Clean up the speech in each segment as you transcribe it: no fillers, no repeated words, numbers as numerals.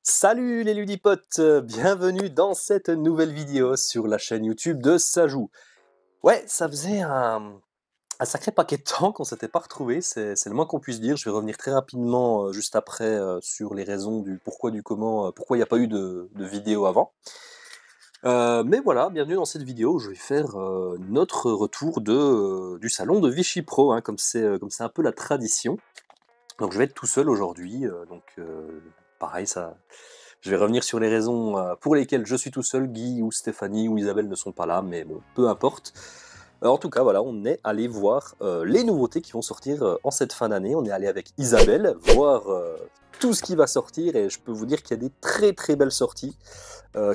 Salut les ludipotes, bienvenue dans cette nouvelle vidéo sur la chaîne YouTube de Sajou. Ouais, ça faisait un sacré paquet de temps qu'on s'était pas retrouvés, c'est le moins qu'on puisse dire. Je vais revenir très rapidement juste après sur les raisons du pourquoi, du comment, pourquoi il n'y a pas eu de vidéo avant. Mais voilà, bienvenue dans cette vidéo où je vais faire notre retour du salon de Vichy Pro, hein, comme c'est un peu la tradition. Donc je vais être tout seul aujourd'hui, pareil, je vais revenir sur les raisons pour lesquelles je suis tout seul, Guy ou Stéphanie ou Isabelle ne sont pas là, mais bon, peu importe. En tout cas, voilà, on est allé voir les nouveautés qui vont sortir en cette fin d'année. On est allé avec Isabelle voir tout ce qui va sortir et je peux vous dire qu'il y a des très très belles sorties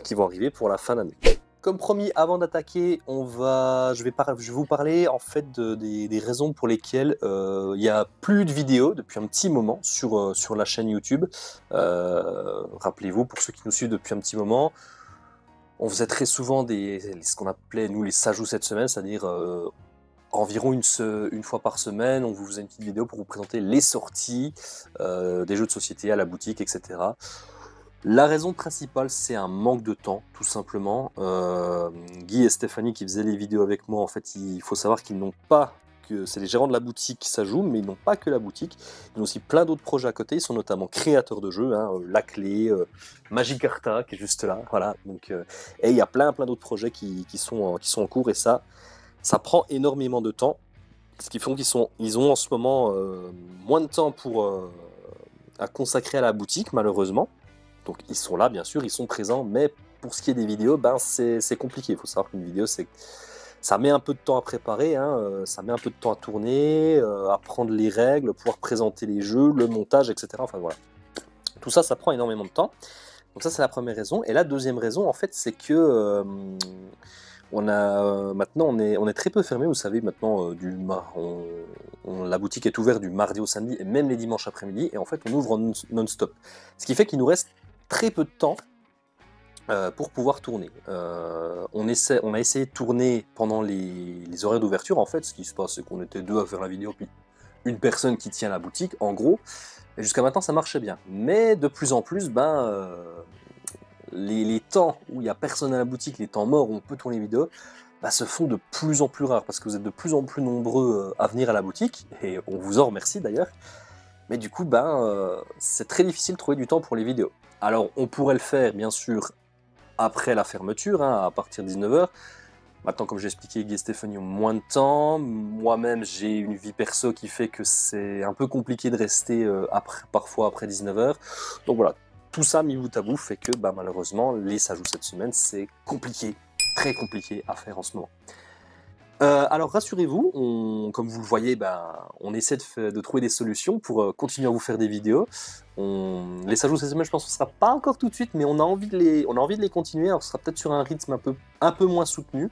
qui vont arriver pour la fin d'année. Comme promis, avant d'attaquer, je vais vous parler en fait des raisons pour lesquelles il n'y a plus de vidéos depuis un petit moment sur la chaîne YouTube. Rappelez-vous, pour ceux qui nous suivent depuis un petit moment, on faisait très souvent ce qu'on appelait nous les Sajou cette semaine, c'est-à-dire environ une fois par semaine, on vous faisait une petite vidéo pour vous présenter les sorties des jeux de société à la boutique, etc. La raison principale, c'est un manque de temps, tout simplement. Guy et Stéphanie qui faisaient les vidéos avec moi, en fait, il faut savoir qu'ils n'ont pas que c'est les gérants de la boutique qui s'ajoutent, mais ils n'ont pas que la boutique. Ils ont aussi plein d'autres projets à côté. Ils sont notamment créateurs de jeux, hein, La Clé, Magicarta qui est juste là, voilà. Donc, et il y a plein d'autres projets qui sont en cours et ça prend énormément de temps. Ce qui fait qu'ils ont en ce moment moins de temps à consacrer à la boutique, malheureusement. Donc ils sont là, bien sûr, ils sont présents, mais pour ce qui est des vidéos, ben c'est compliqué. Il faut savoir qu'une vidéo, ça met un peu de temps à préparer, hein, ça met un peu de temps à tourner, à prendre les règles, pouvoir présenter les jeux, le montage, etc. Enfin voilà. Tout ça, ça prend énormément de temps. Donc ça, c'est la première raison. Et la deuxième raison, en fait, c'est que maintenant, on est très peu fermé. Vous savez, maintenant, la boutique est ouverte du mardi au samedi et même les dimanches après-midi. Et en fait, on ouvre en non-stop. Ce qui fait qu'il nous reste très peu de temps pour pouvoir tourner. On a essayé de tourner pendant les horaires d'ouverture. En fait, ce qui se passe, c'est qu'on était deux à faire la vidéo, puis une personne qui tient la boutique, en gros. Et jusqu'à maintenant, ça marchait bien. Mais de plus en plus, les temps où il n'y a personne à la boutique, les temps morts où on peut tourner les vidéos, se font de plus en plus rares parce que vous êtes de plus en plus nombreux à venir à la boutique. Et on vous en remercie d'ailleurs. Mais du coup, c'est très difficile de trouver du temps pour les vidéos. Alors, on pourrait le faire, bien sûr, après la fermeture, hein, à partir de 19h. Maintenant, comme j'ai expliqué, Guy et Stéphanie ont moins de temps. Moi-même, j'ai une vie perso qui fait que c'est un peu compliqué de rester parfois après 19h. Donc voilà, tout ça mis bout à bout fait que malheureusement, les Sajou cette semaine, c'est compliqué, très compliqué à faire en ce moment. Alors rassurez-vous, comme vous le voyez, on essaie de trouver des solutions pour continuer à vous faire des vidéos. Les Sajou cette semaine, je pense que ce ne sera pas encore tout de suite, mais on a envie de les continuer. Alors ce sera peut-être sur un rythme un peu moins soutenu.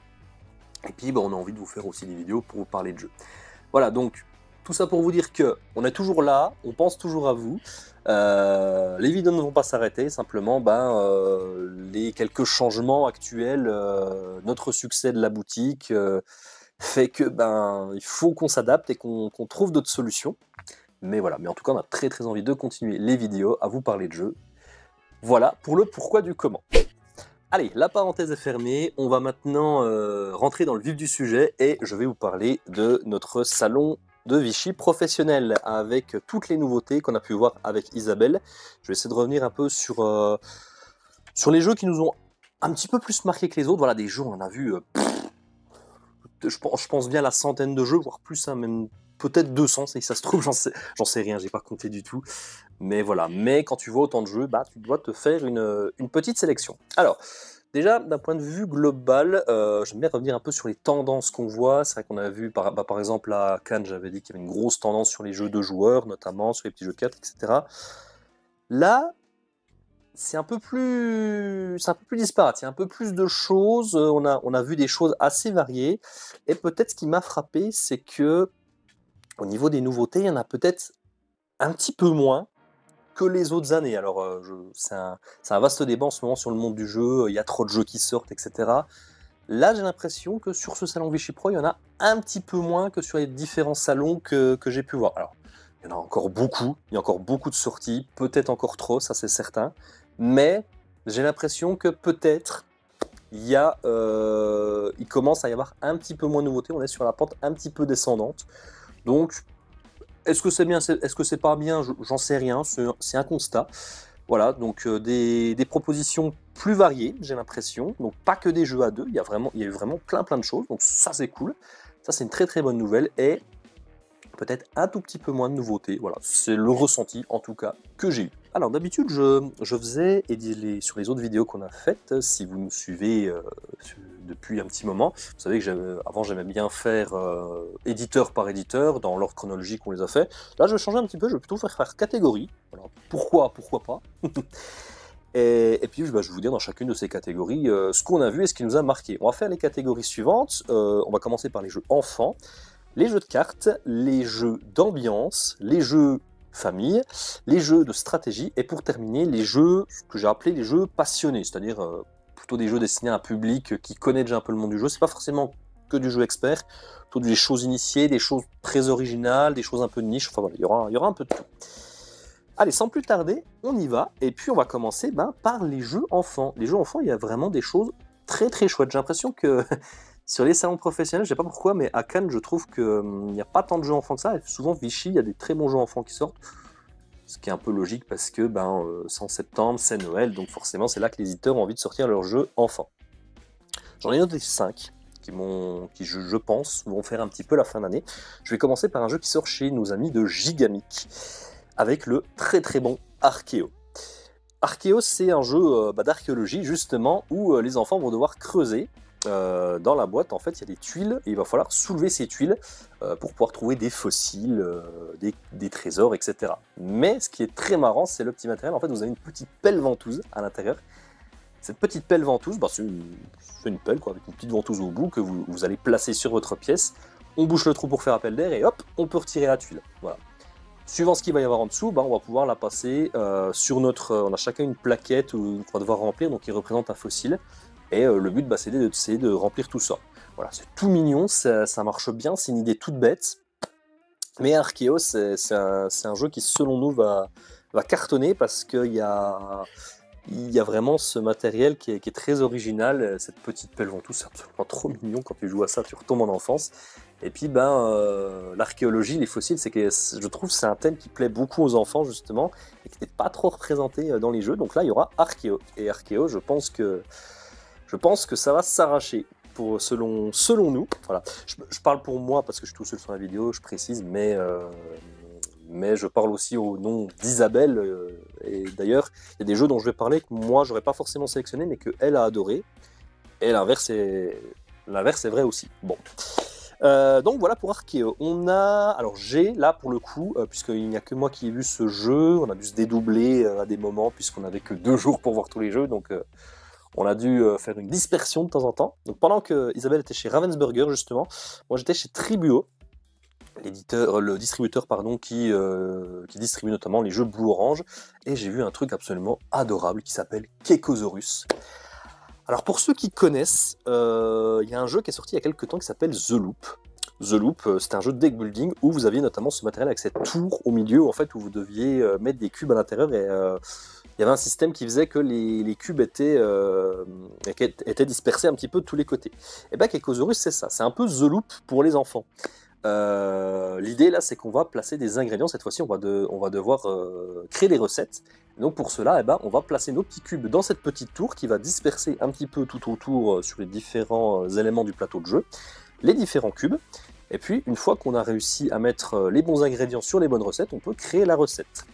Et puis on a envie de vous faire aussi des vidéos pour vous parler de jeux. Voilà, donc tout ça pour vous dire que on est toujours là, on pense toujours à vous. Les vidéos ne vont pas s'arrêter, simplement les quelques changements actuels, notre succès de la boutique fait que il faut qu'on s'adapte et qu'on trouve d'autres solutions. Mais voilà, mais en tout cas on a très envie de continuer les vidéos, à vous parler de jeux. Voilà pour le pourquoi du comment. Allez, la parenthèse est fermée, on va maintenant rentrer dans le vif du sujet et je vais vous parler de notre salon de Vichy professionnel avec toutes les nouveautés qu'on a pu voir avec Isabelle. Je vais essayer de revenir un peu sur les jeux qui nous ont un petit peu plus marqué que les autres. Voilà, des jeux, on en a vu, je pense bien la centaine de jeux, voire plus, hein, même peut-être 200, si ça se trouve, j'en sais rien, j'ai pas compté du tout. Mais voilà, mais quand tu vois autant de jeux, tu dois te faire une petite sélection. Alors, déjà, d'un point de vue global, j'aime bien revenir un peu sur les tendances qu'on voit. C'est vrai qu'on a vu, par exemple, à Cannes, j'avais dit qu'il y avait une grosse tendance sur les jeux de joueurs, notamment sur les petits jeux 4, etc. Là, c'est un peu plus disparate, il y a un peu plus de choses, on a vu des choses assez variées, et peut-être ce qui m'a frappé, c'est que au niveau des nouveautés, il y en a peut-être un petit peu moins que les autres années. Alors, c'est un vaste débat en ce moment sur le monde du jeu, il y a trop de jeux qui sortent, etc. Là, j'ai l'impression que sur ce salon Vichy Pro, il y en a un petit peu moins que sur les différents salons que j'ai pu voir. Alors, il y en a encore beaucoup, il y a encore beaucoup de sorties, peut-être encore trop, ça c'est certain, mais j'ai l'impression que peut-être il commence à y avoir un petit peu moins de nouveautés, on est sur la pente un petit peu descendante. Donc, est-ce que c'est bien, est-ce que c'est pas bien, j'en sais rien, c'est un constat. Voilà, donc des propositions plus variées, j'ai l'impression. Donc pas que des jeux à deux, il y a eu vraiment plein de choses, donc ça c'est cool. Ça c'est une très bonne nouvelle, et peut-être un tout petit peu moins de nouveautés, voilà, c'est le ressenti en tout cas que j'ai eu. Alors d'habitude je faisais, et sur les autres vidéos qu'on a faites, si vous nous suivez depuis un petit moment, vous savez que avant j'aimais bien faire éditeur par éditeur, dans l'ordre chronologique on les a fait. Là je vais changer un petit peu, je vais plutôt faire catégorie. Voilà. Pourquoi pas. Et puis je vais vous dire dans chacune de ces catégories ce qu'on a vu et ce qui nous a marqué. On va faire les catégories suivantes, on va commencer par les jeux enfants, les jeux de cartes, les jeux d'ambiance, les jeux famille, les jeux de stratégie, et pour terminer, les jeux que j'ai appelés les jeux passionnés, c'est-à-dire plutôt des jeux destinés à un public qui connaît déjà un peu le monde du jeu. C'est pas forcément que du jeu expert, plutôt des choses initiées, des choses très originales, des choses un peu de niche, enfin voilà, il y aura un peu de tout. Allez, sans plus tarder, on y va, et puis on va commencer par les jeux enfants. Les jeux enfants, il y a vraiment des choses très chouettes. J'ai l'impression que sur les salons professionnels, je sais pas pourquoi, mais à Cannes, je trouve qu'il n'y a pas tant de jeux enfants que ça. Et souvent, Vichy, il y a des très bons jeux enfants qui sortent. Ce qui est un peu logique parce que c'est en septembre, c'est Noël, donc forcément, c'est là que les éditeurs ont envie de sortir leurs jeux enfants. J'en ai noté 5 qui je pense, vont faire un petit peu la fin d'année. Je vais commencer par un jeu qui sort chez nos amis de Gigamic, avec le très bon Archeo. Archeo, c'est un jeu d'archéologie, justement, où les enfants vont devoir creuser. Dans la boîte, en fait, il y a des tuiles, et il va falloir soulever ces tuiles pour pouvoir trouver des fossiles, des trésors, etc. Mais ce qui est très marrant, c'est le petit matériel. En fait, vous avez une petite pelle ventouse à l'intérieur. Cette petite pelle ventouse, c'est une pelle quoi, avec une petite ventouse au bout que vous allez placer sur votre pièce. On bouche le trou pour faire appel d'air, et hop, on peut retirer la tuile. Voilà. Suivant ce qu'il va y avoir en dessous, on va pouvoir la passer sur notre... on a chacun une plaquette qu'on va devoir remplir, donc qui représente un fossile. Et le but, c'est d'essayer de remplir tout ça. Voilà, c'est tout mignon, ça marche bien, c'est une idée toute bête. Mais Archeo, c'est un jeu qui, selon nous, va cartonner parce qu'il y a vraiment ce matériel qui est très original. Cette petite pelle ventouse, c'est absolument trop mignon. Quand tu joues à ça, tu retombes en enfance. Et puis, l'archéologie, les fossiles, je trouve c'est un thème qui plaît beaucoup aux enfants, justement, et qui n'est pas trop représenté dans les jeux. Donc là, il y aura Archeo. Et Archeo, je pense que ça va s'arracher, selon nous. Voilà. Je parle pour moi parce que je suis tout seul sur la vidéo, je précise, mais je parle aussi au nom d'Isabelle. Et d'ailleurs, il y a des jeux dont je vais parler que moi, j'aurais pas forcément sélectionné, mais qu'elle a adoré. Et l'inverse est vrai aussi. Bon. Donc voilà pour Archeo. J'ai là pour le coup, puisqu'il n'y a que moi qui ai vu ce jeu, on a dû se dédoubler à des moments, puisqu'on n'avait que 2 jours pour voir tous les jeux, donc on a dû faire une dispersion de temps en temps. Donc pendant que Isabelle était chez Ravensburger, justement, moi j'étais chez Tribuo, le distributeur qui distribue notamment les jeux Blue Orange, et j'ai vu un truc absolument adorable qui s'appelle Kekosaurus. Alors pour ceux qui connaissent, il y a un jeu qui est sorti il y a quelques temps qui s'appelle The Loop. The Loop, c'est un jeu de deck building où vous aviez notamment ce matériel avec cette tour au milieu, en fait, où vous deviez mettre des cubes à l'intérieur, et il y avait un système qui faisait que les cubes étaient dispersés un petit peu de tous les côtés. Et Kekosaurus, c'est ça, c'est un peu The Loop pour les enfants. L'idée là, c'est qu'on va placer des ingrédients. Cette fois-ci, on va devoir créer des recettes. Donc pour cela, on va placer nos petits cubes dans cette petite tour qui va disperser un petit peu tout autour sur les différents éléments du plateau de jeu, les différents cubes. Et puis, une fois qu'on a réussi à mettre les bons ingrédients sur les bonnes recettes, on peut créer la recette.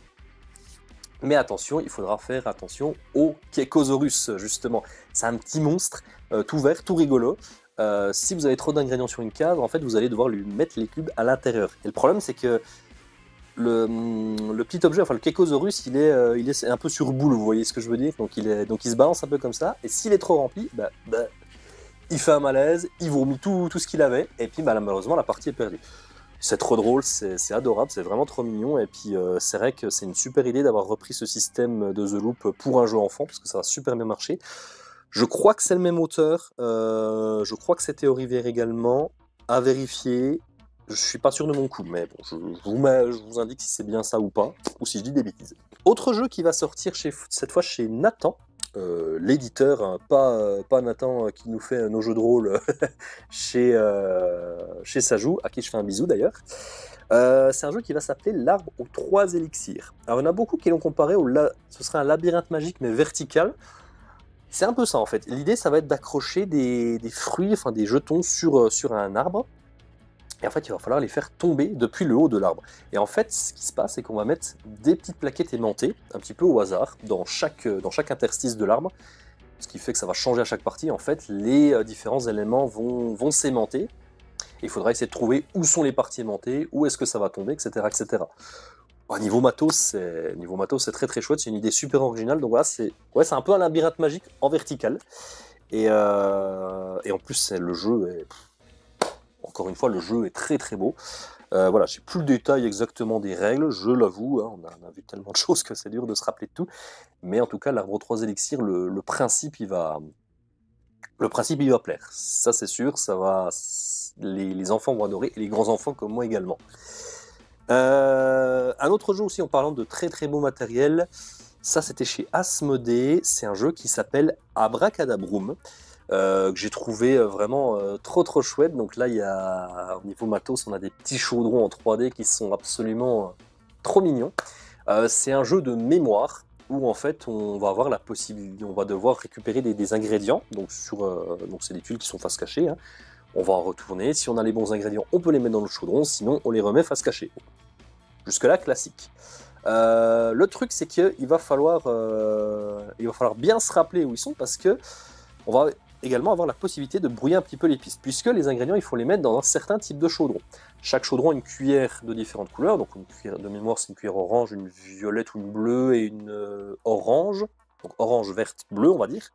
Mais attention, il faudra faire attention au Kekosaurus, justement. C'est un petit monstre, tout vert, tout rigolo. Si vous avez trop d'ingrédients sur une case, en fait, vous allez devoir lui mettre les cubes à l'intérieur. Et le problème, c'est que le petit objet, enfin le Kekosaurus, il est un peu sur boule, vous voyez ce que je veux dire. Donc il se balance un peu comme ça, et s'il est trop rempli, il fait un malaise, il vomit tout ce qu'il avait, et puis malheureusement la partie est perdue. C'est trop drôle, c'est adorable, c'est vraiment trop mignon, et puis c'est vrai que c'est une super idée d'avoir repris ce système de The Loop pour un jeu enfant, parce que ça va super bien marcher. Je crois que c'est le même auteur, je crois que c'était Olivier également, à vérifier. Je suis pas sûr de mon coup, mais bon, je vous indique si c'est bien ça ou pas, ou si je dis des bêtises. Autre jeu qui va sortir cette fois chez Nathan, l'éditeur, hein, pas Nathan qui nous fait nos jeux de rôle chez Sajou, à qui je fais un bisou d'ailleurs. C'est un jeu qui va s'appeler l'Arbre aux 3 élixirs. Alors il y en a beaucoup qui l'ont comparé ce serait un labyrinthe magique mais vertical. C'est un peu ça en fait. L'idée ça va être d'accrocher des fruits, enfin des jetons sur un arbre. Et en fait, il va falloir les faire tomber depuis le haut de l'arbre. Et en fait, ce qui se passe, c'est qu'on va mettre des petites plaquettes aimantées, un petit peu au hasard, dans chaque interstice de l'arbre. Ce qui fait que ça va changer à chaque partie. En fait, les différents éléments vont s'aimanter. Il faudra essayer de trouver où sont les parties aimantées, où est-ce que ça va tomber, etc. etc. Bon, niveau matos, c'est très très chouette. C'est une idée super originale. Donc voilà, c'est un peu un labyrinthe magique en vertical. Et en plus, le jeu est... Encore une fois, le jeu est très très beau. Voilà, je n'ai plus le détail exactement des règles, je l'avoue, hein, on a vu tellement de choses que c'est dur de se rappeler de tout. Mais en tout cas, l'arbre aux 3 élixirs, le principe, il va plaire. Ça, c'est sûr, les enfants vont adorer, et les grands-enfants comme moi également. Un autre jeu aussi, en parlant de très très beau matériel, ça c'était chez Asmodée, c'est un jeu qui s'appelle Abracadabroom. Que j'ai trouvé vraiment trop chouette. Donc là, au niveau matos, on a des petits chaudrons en 3D qui sont absolument trop mignons. C'est un jeu de mémoire où en fait on va avoir la possibilité, on va devoir récupérer des ingrédients. Donc c'est des tuiles qui sont face cachée. Hein. On va en retourner. Si on a les bons ingrédients, on peut les mettre dans le chaudron. Sinon, on les remet face cachée. Jusque là, classique. Le truc, c'est qu'il va falloir bien se rappeler où ils sont parce que on va également avoir la possibilité de brouiller un petit peu les pistes, puisque les ingrédients, il faut les mettre dans un certain type de chaudron. Chaque chaudron a une cuillère de différentes couleurs, donc une cuillère de mémoire, c'est une cuillère orange, une violette ou une bleue et une orange, donc orange, verte, bleue, on va dire.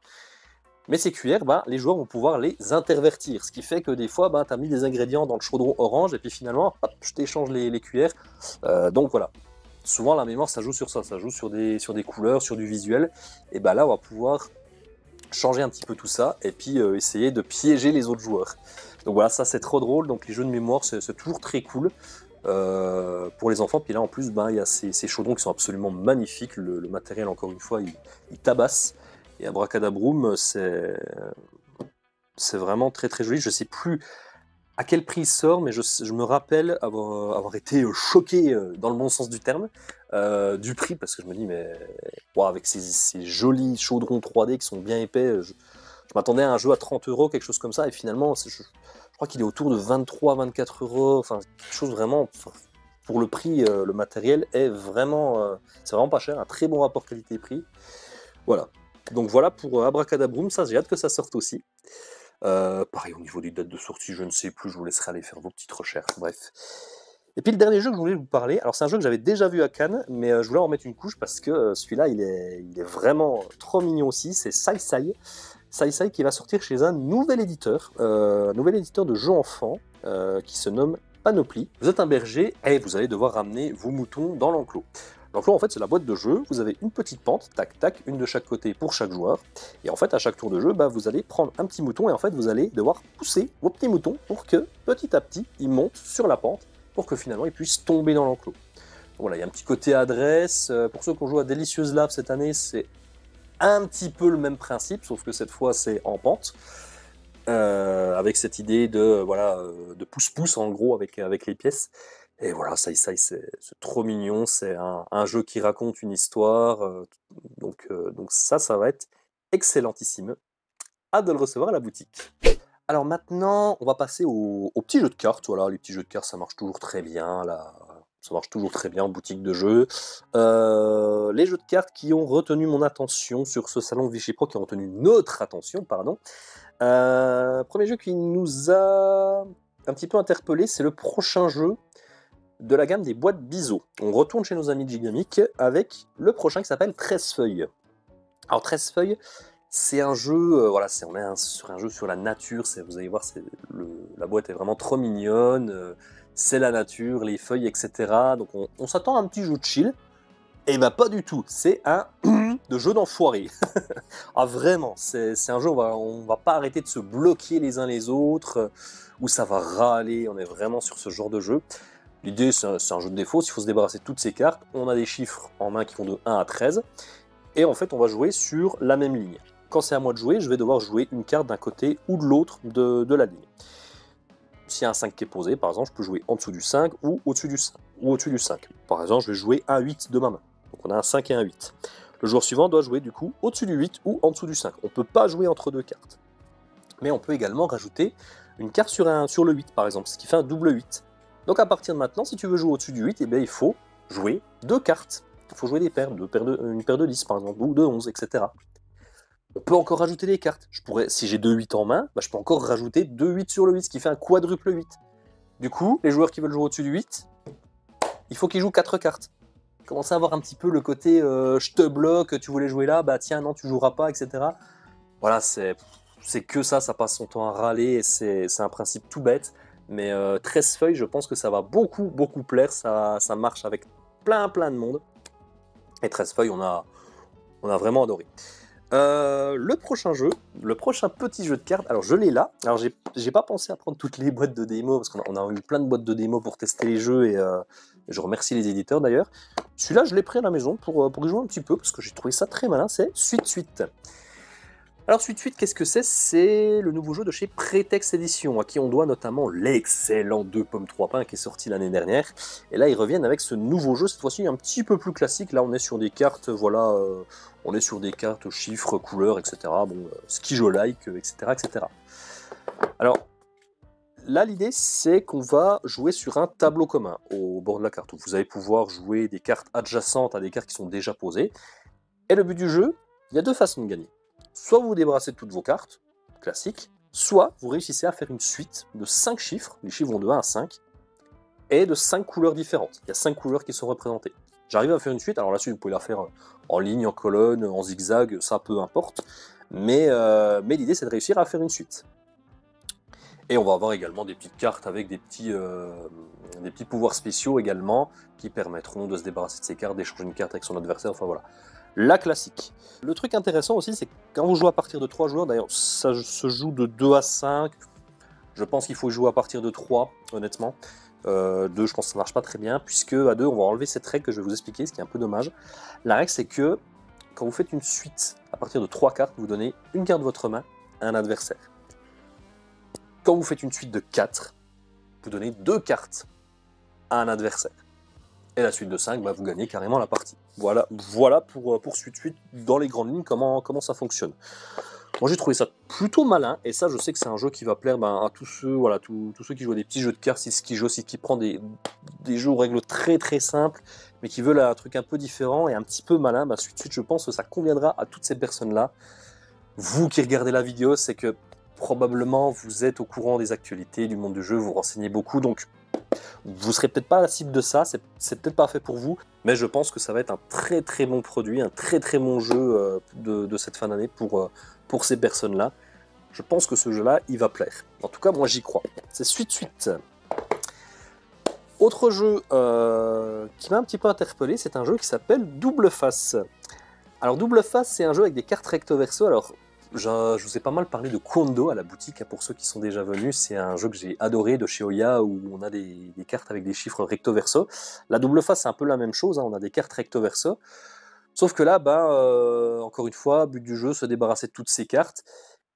Mais ces cuillères, les joueurs vont pouvoir les intervertir, ce qui fait que des fois, tu as mis des ingrédients dans le chaudron orange, et puis finalement, hop, je t'échange les cuillères. Donc voilà. Souvent, la mémoire, ça joue sur ça, ça joue sur des couleurs, sur du visuel, et là, on va pouvoir changer un petit peu tout ça et puis essayer de piéger les autres joueurs. Donc voilà, ça c'est trop drôle. Donc les jeux de mémoire, c'est toujours très cool pour les enfants. Puis là en plus, il y a ces chaudrons qui sont absolument magnifiques. Le matériel, encore une fois, il tabasse. Et Abracadabroom, c'est vraiment très très joli. Je sais plus à quel prix il sort, mais je me rappelle avoir été choqué dans le bon sens du terme du prix, parce que je me dis, mais avec ces jolis chaudrons 3D qui sont bien épais, je m'attendais à un jeu à 30 €, quelque chose comme ça, et finalement, je crois qu'il est autour de 23-24 €, enfin, quelque chose vraiment, pour le prix, le matériel est vraiment, c'est vraiment pas cher, un très bon rapport qualité-prix. Voilà. Donc voilà pour Abracadabroom, ça, j'ai hâte que ça sorte aussi. Pareil, au niveau des dates de sortie, je ne sais plus, je vous laisserai aller faire vos petites recherches, bref. Et puis le dernier jeu que je voulais vous parler, alors c'est un jeu que j'avais déjà vu à Cannes, mais je voulais en mettre une couche parce que celui-là, il est vraiment trop mignon aussi, c'est Sai Sai. Sai Sai qui va sortir chez un nouvel éditeur de jeux enfants, qui se nomme Panoply. Vous êtes un berger et vous allez devoir ramener vos moutons dans l'enclos. L'enclos, en fait, c'est la boîte de jeu. Vous avez une petite pente, tac, tac, une de chaque côté pour chaque joueur. Et en fait, à chaque tour de jeu, vous allez prendre un petit mouton et en fait, vous allez devoir pousser vos petits moutons pour que, petit à petit, ils montent sur la pente pour que finalement, ils puissent tomber dans l'enclos. Voilà, il y a un petit côté adresse. Pour ceux qui ont joué à Delicious Lab cette année, c'est un petit peu le même principe, sauf que cette fois, c'est en pente. Avec cette idée de pouce-pouce, en gros, avec les pièces. Et voilà, Sai Sai, c'est trop mignon, c'est un jeu qui raconte une histoire, donc ça va être excellentissime. Hâte de le recevoir à la boutique. Alors maintenant, on va passer aux petits jeux de cartes. Voilà, les petits jeux de cartes, ça marche toujours très bien, là. Ça marche toujours très bien en boutique de jeux. Les jeux de cartes qui ont retenu mon attention sur ce salon de Vichy Pro, qui ont retenu notre attention, pardon. Premier jeu qui nous a un petit peu interpellé, c'est le prochain jeu de la gamme des boîtes Biseau. On retourne chez nos amis de Gigamic avec le prochain qui s'appelle 13 feuilles. Alors 13 feuilles, c'est un jeu, on est sur un jeu sur la nature, vous allez voir, la boîte est vraiment trop mignonne, c'est la nature, les feuilles, etc. Donc on s'attend à un petit jeu de chill, et pas du tout, c'est un de jeu d'enfoiré. Ah vraiment, c'est un jeu où on va pas arrêter de se bloquer les uns les autres, où ça va râler, on est vraiment sur ce genre de jeu. L'idée, c'est un jeu de défausse, il faut se débarrasser de toutes ces cartes. On a des chiffres en main qui vont de 1 à 13. Et en fait, on va jouer sur la même ligne. Quand c'est à moi de jouer, je vais devoir jouer une carte d'un côté ou de l'autre de la ligne. S'il y a un 5 qui est posé, par exemple, je peux jouer en dessous du 5 ou au-dessus du 5. Par exemple, je vais jouer un 8 de ma main. Donc on a un 5 et un 8. Le joueur suivant doit jouer du coup au-dessus du 8 ou en dessous du 5. On ne peut pas jouer entre deux cartes. Mais on peut également rajouter une carte sur le 8, par exemple, ce qui fait un double 8. Donc à partir de maintenant, si tu veux jouer au-dessus du 8, eh bien, il faut jouer deux cartes. Il faut jouer des paires, une paire de 10 par exemple, ou de 11, etc. On peut encore rajouter des cartes. Si j'ai 2 8 en main, je peux encore rajouter 2 8 sur le 8, ce qui fait un quadruple 8. Du coup, les joueurs qui veulent jouer au-dessus du 8, il faut qu'ils jouent 4 cartes. Commencez à avoir un petit peu le côté je te bloque, tu voulais jouer là, bah tiens, non, tu joueras pas, etc. Voilà, c'est que ça passe son temps à râler, et c'est un principe tout bête. Mais 13 feuilles, je pense que ça va beaucoup plaire, ça marche avec plein de monde. Et 13 feuilles, on a vraiment adoré. Le prochain jeu, le prochain petit jeu de cartes, alors je l'ai là. Alors j'ai pas pensé à prendre toutes les boîtes de démo, parce qu'on a eu plein de boîtes de démo pour tester les jeux, et je remercie les éditeurs d'ailleurs. Celui-là, je l'ai pris à la maison pour y jouer un petit peu, parce que j'ai trouvé ça très malin, c'est Suite. Alors Suite, qu'est-ce que c'est? C'est le nouveau jeu de chez Prétexte Édition, à qui on doit notamment l'excellent 2 pommes 3 pains qui est sorti l'année dernière. Et là, ils reviennent avec ce nouveau jeu, cette fois-ci un petit peu plus classique. Là, on est sur des cartes, voilà, on est sur des cartes chiffres, couleurs, etc. Bon, ce qui je like, etc. Alors, là, l'idée, c'est qu'on va jouer sur un tableau commun au bord de la carte, où vous allez pouvoir jouer des cartes adjacentes à des cartes qui sont déjà posées. Et le but du jeu, il y a deux façons de gagner. Soit vous vous débarrassez de toutes vos cartes, classiques, soit vous réussissez à faire une suite de 5 chiffres, les chiffres vont de 1 à 5, et de 5 couleurs différentes. Il y a 5 couleurs qui sont représentées. J'arrive à faire une suite, alors la suite vous pouvez la faire en ligne, en colonne, en zigzag, ça peu importe, mais l'idée c'est de réussir à faire une suite. Et on va avoir également des petites cartes avec des petits pouvoirs spéciaux également, qui permettront de se débarrasser de ces cartes, d'échanger une carte avec son adversaire, enfin voilà. La classique. Le truc intéressant aussi, c'est que quand vous jouez à partir de 3 joueurs, d'ailleurs ça se joue de 2 à 5, je pense qu'il faut jouer à partir de 3, honnêtement. 2, je pense que ça marche pas très bien, puisque à 2, on va enlever cette règle que je vais vous expliquer, ce qui est un peu dommage. La règle, c'est que quand vous faites une suite à partir de 3 cartes, vous donnez une carte de votre main à un adversaire. Quand vous faites une suite de 4, vous donnez 2 cartes à un adversaire. Et la suite de 5, vous gagnez carrément la partie. Voilà pour Suite dans les grandes lignes comment ça fonctionne. Moi j'ai trouvé ça plutôt malin, et ça je sais que c'est un jeu qui va plaire à tous ceux qui jouent à des petits jeux de cartes, qui prend des jeux aux règles très simples, mais qui veulent un truc un peu différent et un petit peu malin. Suite, je pense que ça conviendra à toutes ces personnes-là. Vous qui regardez la vidéo, c'est que probablement vous êtes au courant des actualités du monde du jeu, vous renseignez beaucoup, donc vous serez peut-être pas la cible de ça, c'est peut-être pas fait pour vous, mais je pense que ça va être un très bon produit, un très bon jeu de cette fin d'année pour ces personnes-là. Je pense que ce jeu-là, il va plaire. En tout cas, moi j'y crois. C'est Suite. Autre jeu qui m'a un petit peu interpellé, c'est un jeu qui s'appelle Double Face. Alors Double Face, c'est un jeu avec des cartes recto verso. Alors je vous ai pas mal parlé de Kondo à la boutique, pour ceux qui sont déjà venus. C'est un jeu que j'ai adoré de chez Oya, où on a des cartes avec des chiffres recto verso. La Double Face, c'est un peu la même chose, on a des cartes recto verso. Sauf que là, encore une fois, but du jeu, se débarrasser de toutes ces cartes.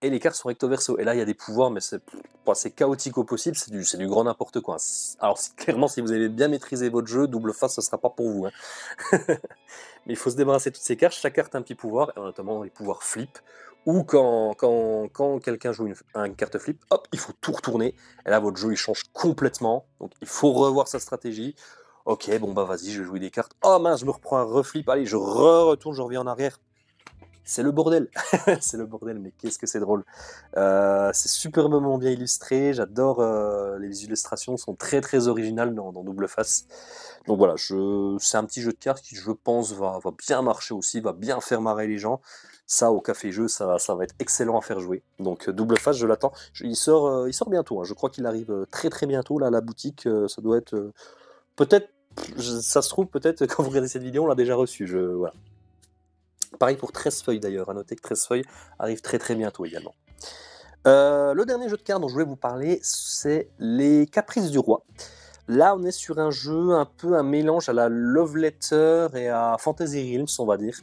Et les cartes sont recto verso. Et là, il y a des pouvoirs, mais c'est chaotique au possible, c'est du grand n'importe quoi. Alors clairement, si vous avez bien maîtrisé votre jeu, Double Face, ce sera pas pour vous. Mais il faut se débarrasser de toutes ces cartes. Chaque carte a un petit pouvoir, et notamment les pouvoirs flip, ou quand quelqu'un joue une carte flip, hop, il faut tout retourner. Et là, votre jeu, il change complètement. Donc, il faut revoir sa stratégie. Ok, bon vas-y, je vais jouer des cartes. Oh mince, je me reprends un reflip. Allez, je retourne, je reviens en arrière. C'est le bordel. C'est le bordel, mais qu'est-ce que c'est drôle. C'est superbement bien illustré. J'adore, les illustrations sont très originales dans Double Face. Donc voilà, c'est un petit jeu de cartes qui, je pense, va bien marcher aussi, va bien faire marrer les gens. Ça, au café jeu, ça va être excellent à faire jouer. Donc Double Face, je l'attends. Il sort bientôt. Je crois qu'il arrive très bientôt là à la boutique. Ça doit être peut-être, ça se trouve peut-être quand vous regardez cette vidéo, on l'a déjà reçu. Voilà. Pareil pour 13 feuilles d'ailleurs. À noter que 13 feuilles arrive très bientôt également. Le dernier jeu de cartes dont je voulais vous parler, c'est les Caprices du Roi. Là, on est sur un jeu un peu un mélange à la Love Letter et à Fantasy Realms, on va dire.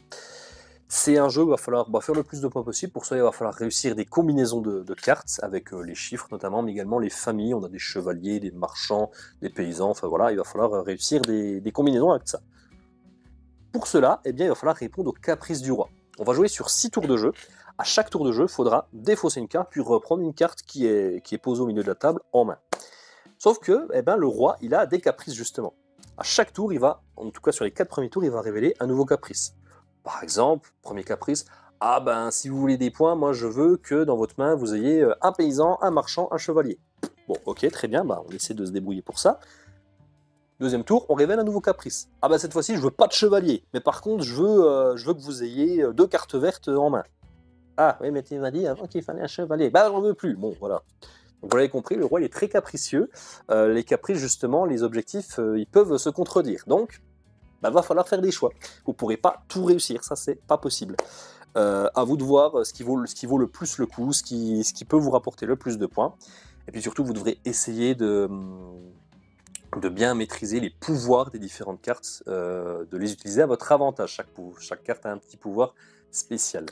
C'est un jeu où il va falloir faire le plus de points possible. Pour ça, il va falloir réussir des combinaisons de cartes avec les chiffres notamment, mais également les familles. On a des chevaliers, des marchands, des paysans. Enfin voilà, il va falloir réussir des combinaisons avec ça. Pour cela, eh bien, il va falloir répondre aux caprices du roi. On va jouer sur 6 tours de jeu. À chaque tour de jeu, il faudra défausser une carte, puis reprendre une carte qui est posée au milieu de la table en main. Sauf que eh ben, le roi, il a des caprices justement. À chaque tour, il va, en tout cas sur les 4 premiers tours, il va révéler un nouveau caprice. Par exemple, premier caprice, ah ben si vous voulez des points, moi je veux que dans votre main vous ayez un paysan, un marchand, un chevalier. Bon, ok, très bien, bah, on essaie de se débrouiller pour ça. Deuxième tour, on révèle un nouveau caprice. Ah bah cette fois-ci, je veux pas de chevalier, mais par contre, je veux que vous ayez 2 cartes vertes en main. Ah oui, mais tu m'as dit avant qu'il fallait un chevalier. Bah j'en veux plus. Bon, voilà. Donc vous l'avez compris, le roi il est très capricieux. Les caprices, justement, les objectifs, ils peuvent se contredire. Donc, bah, va falloir faire des choix. Vous pourrez pas tout réussir, ça c'est pas possible. À vous de voir ce qui vaut le plus le coup, ce qui peut vous rapporter le plus de points. Et puis surtout, vous devrez essayer de bien maîtriser les pouvoirs des différentes cartes, de les utiliser à votre avantage. Chaque carte a un petit pouvoir spécial.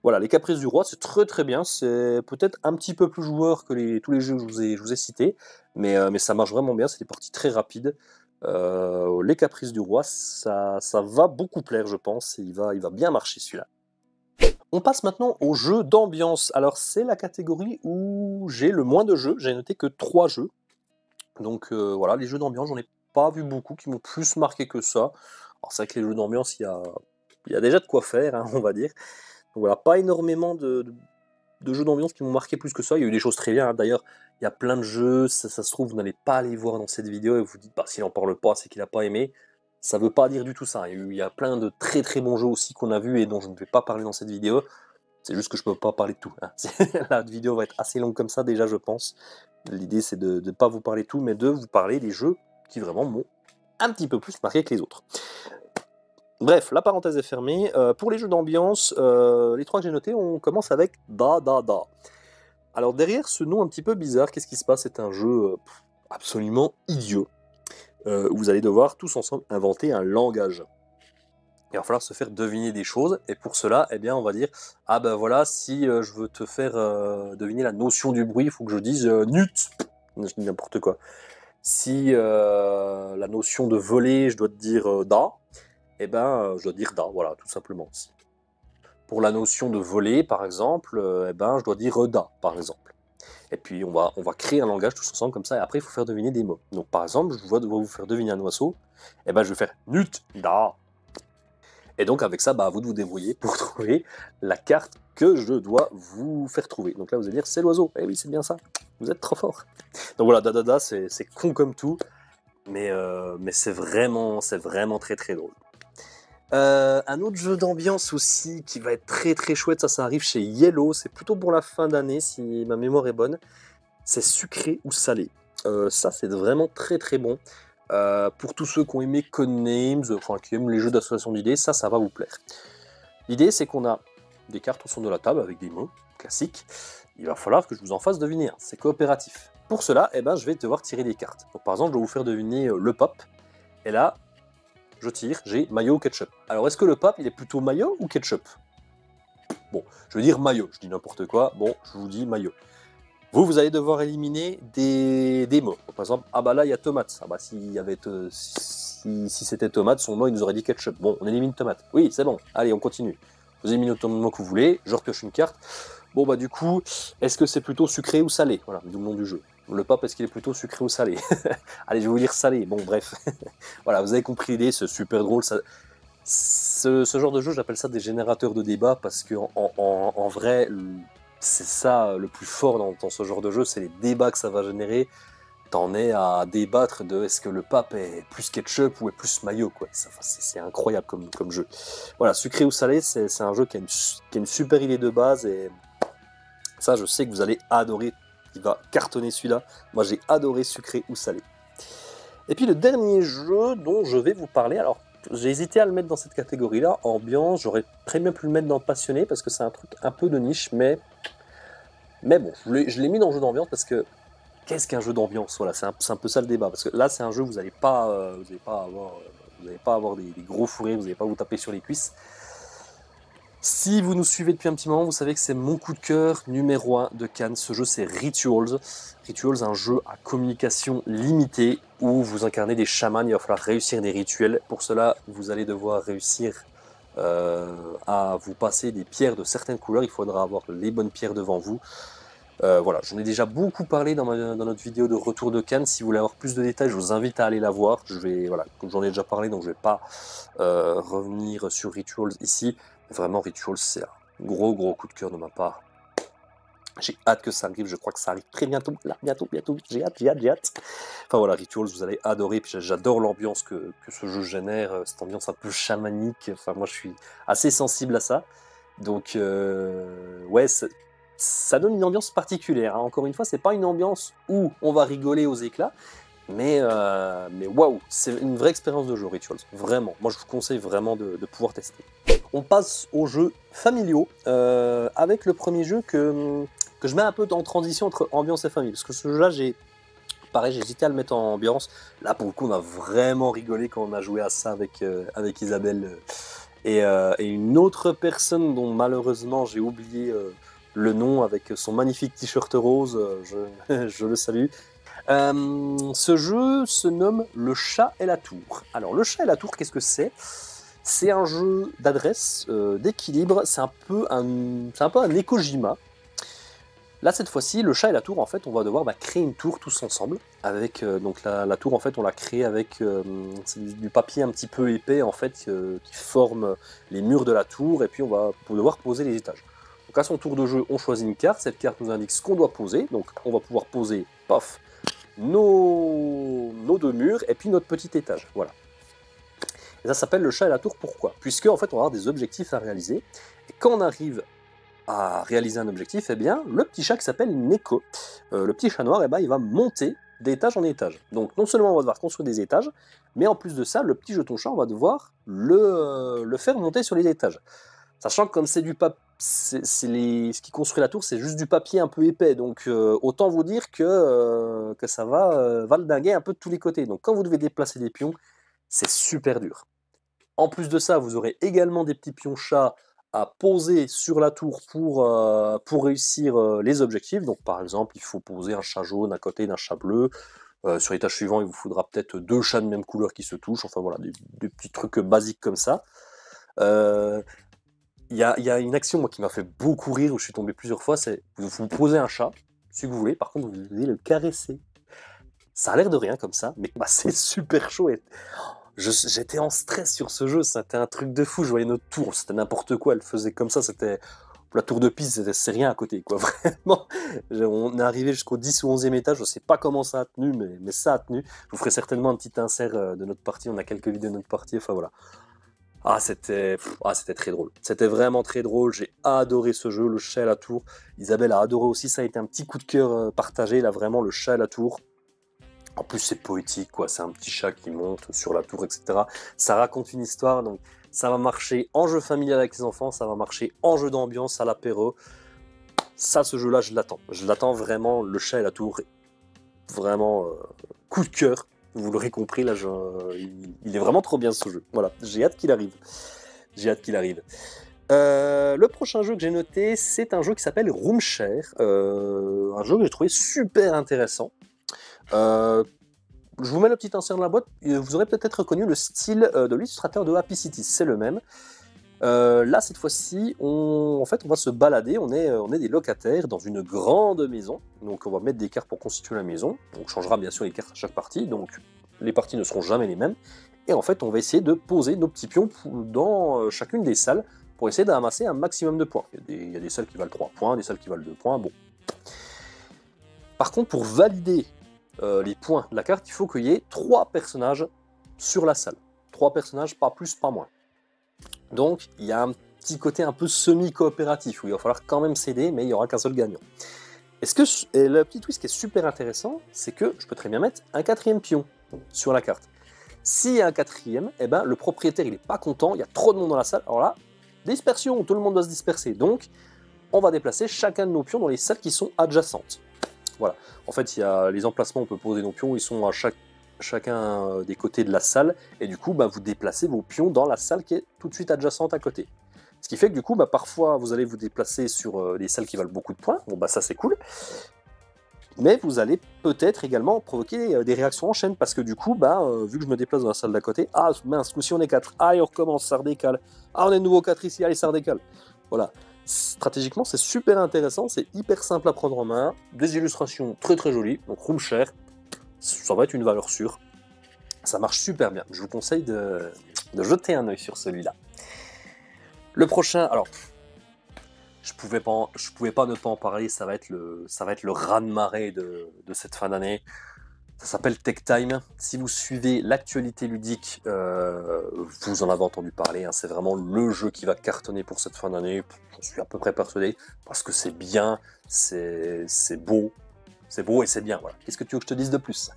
Voilà, les caprices du roi, c'est très très bien. C'est peut-être un petit peu plus joueur que tous les jeux que je vous ai cités, mais ça marche vraiment bien. C'est des parties très rapides. Les caprices du roi, ça va beaucoup plaire, je pense, et il va bien marcher celui-là. On passe maintenant aux jeux d'ambiance. Alors c'est la catégorie où j'ai le moins de jeux. J'ai noté que 3 jeux. Donc voilà, les jeux d'ambiance, j'en ai pas vu beaucoup qui m'ont plus marqué que ça. Alors c'est vrai que les jeux d'ambiance, il y a déjà de quoi faire, hein, on va dire. Donc voilà, pas énormément de jeux d'ambiance qui m'ont marqué plus que ça. Il y a eu des choses très bien, hein. D'ailleurs, il y a plein de jeux, ça se trouve, vous n'allez pas les voir dans cette vidéo et vous vous dites, bah, s'il en parle pas, c'est qu'il n'a pas aimé. Ça veut pas dire du tout ça. Il y a plein de très très bons jeux aussi qu'on a vus et dont je ne vais pas parler dans cette vidéo. C'est juste que je peux pas parler de tout, hein. La vidéo va être assez longue comme ça déjà, je pense. L'idée, c'est de ne pas vous parler de tout, mais de vous parler des jeux qui vraiment m'ont un petit peu plus marqué que les autres. Bref, la parenthèse est fermée. Pour les jeux d'ambiance, les 3 que j'ai notés, on commence avec Da Da Da. Alors derrière ce nom un petit peu bizarre, qu'est-ce qui se passe? C'est un jeu absolument idiot, où vous allez devoir tous ensemble inventer un langage. Il va falloir se faire deviner des choses, et pour cela, eh bien, on va dire, ah ben voilà, si je veux te faire deviner la notion du bruit, il faut que je dise nut, je dis n'importe quoi. Si la notion de voler, je dois te dire da, eh ben, je dois dire da, voilà, tout simplement. Pour la notion de voler, par exemple, eh ben, je dois dire da, par exemple. Et puis, on va créer un langage tous ensemble comme ça, et après, il faut faire deviner des mots. Donc, par exemple, je dois vous faire deviner un oiseau, eh ben, je vais faire nut, da. Et donc avec ça, bah, à vous de vous débrouiller pour trouver la carte que je dois vous faire trouver. Donc là, vous allez dire, c'est l'oiseau. Eh oui, c'est bien ça. Vous êtes trop fort. Donc voilà, da, c'est con comme tout, mais c'est vraiment très très drôle. Un autre jeu d'ambiance aussi qui va être très très chouette, ça arrive chez Yellow, c'est plutôt pour la fin d'année si ma mémoire est bonne. C'est sucré ou salé. Ça, c'est vraiment très très bon. Pour tous ceux qui ont aimé Codenames, enfin qui aiment les jeux d'association d'idées, ça va vous plaire. L'idée, c'est qu'on a des cartes au centre de la table avec des mots classiques. Il va falloir que je vous en fasse deviner un. C'est coopératif. Pour cela, eh ben, je vais devoir tirer des cartes. Donc, par exemple, je vais vous faire deviner le pape. Et là, je tire, j'ai maillot ou ketchup. Alors, est-ce que le pape, il est plutôt maillot ou ketchup? Bon, je vais dire maillot. Je dis n'importe quoi. Bon, je vous dis maillot. Vous allez devoir éliminer des mots. Par exemple, ah bah là, il y a tomate. Ah bah si c'était tomate, son mot, il nous aurait dit ketchup. Bon, on élimine tomate. Oui, c'est bon. Allez, on continue. Vous éliminez autant de mots que vous voulez. Je repioche une carte. Bon, bah du coup, est-ce que c'est plutôt sucré ou salé? Voilà, d'où le nom du jeu. Le pape, est-ce qu'il est plutôt sucré ou salé? Allez, je vais vous dire salé. Bon, bref. Voilà, vous avez compris l'idée, c'est super drôle. Ce genre de jeu, j'appelle ça des générateurs de débat parce que en vrai, c'est ça le plus fort dans ce genre de jeu, c'est les débats que ça va générer. T'en es à débattre de est-ce que le pape est plus ketchup ou est plus mayo, quoi. C'est incroyable comme jeu. Voilà, sucré ou salé, c'est un jeu qui a une super idée de base et ça, je sais que vous allez adorer. Il va cartonner celui-là. Moi, j'ai adoré sucré ou salé. Et puis le dernier jeu dont je vais vous parler, alors j'ai hésité à le mettre dans cette catégorie-là, ambiance, j'aurais très bien pu le mettre dans passionné parce que c'est un truc un peu de niche, mais bon, je l'ai mis dans le jeu d'ambiance parce que qu'est-ce qu'un jeu d'ambiance? Voilà, c'est un peu ça le débat. Parce que là, c'est un jeu où vous n'allez pas, avoir des gros fous rires, vous n'allez pas vous taper sur les cuisses. Si vous nous suivez depuis un petit moment, vous savez que c'est mon coup de cœur numéro 1 de Cannes. Ce jeu, c'est Rituals. Rituals, un jeu à communication limitée où vous incarnez des chamans. Il va falloir réussir des rituels. Pour cela, vous allez devoir réussir à vous passer des pierres de certaines couleurs. Il faudra avoir les bonnes pierres devant vous. Voilà, j'en ai déjà beaucoup parlé dans notre vidéo de retour de Cannes. Si vous voulez avoir plus de détails, je vous invite à aller la voir. Voilà, comme j'en ai déjà parlé, donc je vais pas revenir sur Rituals ici. Vraiment, Rituals, c'est un gros coup de cœur de ma part. J'ai hâte que ça arrive, je crois que ça arrive très bientôt, là, bientôt, j'ai hâte. Enfin voilà, Rituals, vous allez adorer, puis j'adore l'ambiance que ce jeu génère, cette ambiance un peu chamanique, enfin moi je suis assez sensible à ça. Donc, ouais, ça donne une ambiance particulière, hein. Encore une fois, c'est pas une ambiance où on va rigoler aux éclats, mais waouh, c'est une vraie expérience de jeu, Rituals, vraiment. Moi je vous conseille vraiment de pouvoir tester. On passe aux jeux familiaux, avec le premier jeu que je mets un peu en transition entre ambiance et famille, parce que ce jeu-là, pareil, j'ai hésité à le mettre en ambiance. Là, pour le coup, on a vraiment rigolé quand on a joué à ça avec Isabelle et une autre personne dont malheureusement j'ai oublié le nom, avec son magnifique t-shirt rose, je le salue. Ce jeu se nomme Le Chat et la Tour. Alors, Le Chat et la Tour, qu'est-ce que c'est? C'est un jeu d'adresse, d'équilibre, c'est un peu un Nekojima. Là, cette fois-ci, le chat et la tour, en fait, on va devoir créer une tour tous ensemble. Avec, donc la tour, en fait, on l'a créée avec du papier un petit peu épais, en fait, qui forme les murs de la tour, et puis on va devoir poser les étages. Donc à son tour de jeu, on choisit une carte, cette carte nous indique ce qu'on doit poser, donc on va pouvoir poser, paf, nos deux murs, et puis notre petit étage, voilà. Et ça s'appelle le chat et la tour, pourquoi? Puisque, en fait, on va avoir des objectifs à réaliser, et quand on arrive à réaliser un objectif, eh bien, le petit chat qui s'appelle Neko, le petit chat noir, eh ben, il va monter d'étage en étage. Donc non seulement on va devoir construire des étages, mais en plus de ça, le petit jeton chat, on va devoir le faire monter sur les étages. Sachant que comme c'est du papier, ce qui construit la tour, c'est juste du papier un peu épais, donc autant vous dire que ça va valdinguer un peu de tous les côtés. Donc quand vous devez déplacer des pions, c'est super dur. En plus de ça, vous aurez également des petits pions chats à poser sur la tour pour réussir les objectifs. Donc par exemple, il faut poser un chat jaune à côté d'un chat bleu. Sur l'étage suivant, il vous faudra peut-être 2 chats de même couleur qui se touchent. Enfin voilà, des petits trucs basiques comme ça. Il y a une action moi, qui m'a fait beaucoup rire, où je suis tombé plusieurs fois, c'est vous posez un chat, si vous voulez, par contre vous devez le caresser. Ça a l'air de rien comme ça, mais c'est super chaud. J'étais en stress sur ce jeu, c'était un truc de fou, je voyais notre tour, c'était n'importe quoi, elle faisait comme ça, c'était la tour de Pise, c'est rien à côté, quoi, vraiment. On est arrivé jusqu'au 10 ou 11e étage, je sais pas comment ça a tenu, mais ça a tenu. Je vous ferai certainement un petit insert de notre partie, on a quelques vidéos de notre partie, enfin voilà. C'était très drôle, c'était vraiment très drôle, j'ai adoré ce jeu, le chat à la tour. Isabelle a adoré aussi, ça a été un petit coup de cœur partagé, là vraiment, le chat à la tour. En plus, c'est poétique, quoi. C'est un petit chat qui monte sur la tour, etc. Ça raconte une histoire, donc ça va marcher en jeu familial avec les enfants, ça va marcher en jeu d'ambiance à l'apéro. Ça, ce jeu-là, je l'attends. Je l'attends vraiment, le chat et la tour. Vraiment, coup de cœur. Vous l'aurez compris, là, il est vraiment trop bien, ce jeu. Voilà, j'ai hâte qu'il arrive. Le prochain jeu que j'ai noté, c'est un jeu qui s'appelle Roomshare. Un jeu que j'ai trouvé super intéressant. Je vous mets le petit insert dans la boîte, vous aurez peut-être reconnu le style de l'illustrateur de Happy City, c'est le même. Là, cette fois-ci, on va se balader, on est des locataires dans une grande maison, donc on va mettre des cartes pour constituer la maison, on changera bien sûr les cartes à chaque partie, donc les parties ne seront jamais les mêmes, et en fait, on va essayer de poser nos petits pions dans chacune des salles pour essayer d'amasser un maximum de points. Il y a des salles qui valent 3 points, des salles qui valent 2 points, bon. Par contre, pour valider les points de la carte, il faut qu'il y ait 3 personnages sur la salle. 3 personnages, pas plus, pas moins. Donc, il y a un petit côté un peu semi-coopératif, où il va falloir quand même s'aider, mais il n'y aura qu'un seul gagnant. Et le petit twist qui est super intéressant, c'est que je peux très bien mettre un 4e pion sur la carte. S'il y a un 4e, eh ben, le propriétaire il n'est pas content, il y a trop de monde dans la salle, alors là, dispersion, tout le monde doit se disperser. Donc, on va déplacer chacun de nos pions dans les salles qui sont adjacentes. Voilà. En fait, il y a les emplacements où on peut poser nos pions, ils sont à chacun des côtés de la salle, et du coup, vous déplacez vos pions dans la salle qui est tout de suite adjacente à côté. Ce qui fait que du coup, parfois, vous allez vous déplacer sur des salles qui valent beaucoup de points. Bon, ça, c'est cool. Mais vous allez peut-être également provoquer des réactions en chaîne, parce que du coup, vu que je me déplace dans la salle d'à côté, ah mince, ce coup-ci on est 4, allez on recommence, ça redécale, ah on est de nouveau 4 ici, allez ça redécale. Voilà, stratégiquement c'est super intéressant, c'est hyper simple à prendre en main, des illustrations très très jolies, donc room share, ça va être une valeur sûre, ça marche super bien, je vous conseille de jeter un œil sur celui-là. Le prochain, alors... Je pouvais pas ne pas en parler, ça va être le raz-de-marée de cette fin d'année. Ça s'appelle Tech Time. Si vous suivez l'actualité ludique, vous en avez entendu parler. Hein, c'est vraiment le jeu qui va cartonner pour cette fin d'année. J'en suis à peu près persuadé, parce que c'est bien, c'est beau. C'est beau et c'est bien, voilà. Qu'est-ce que tu veux que je te dise de plus?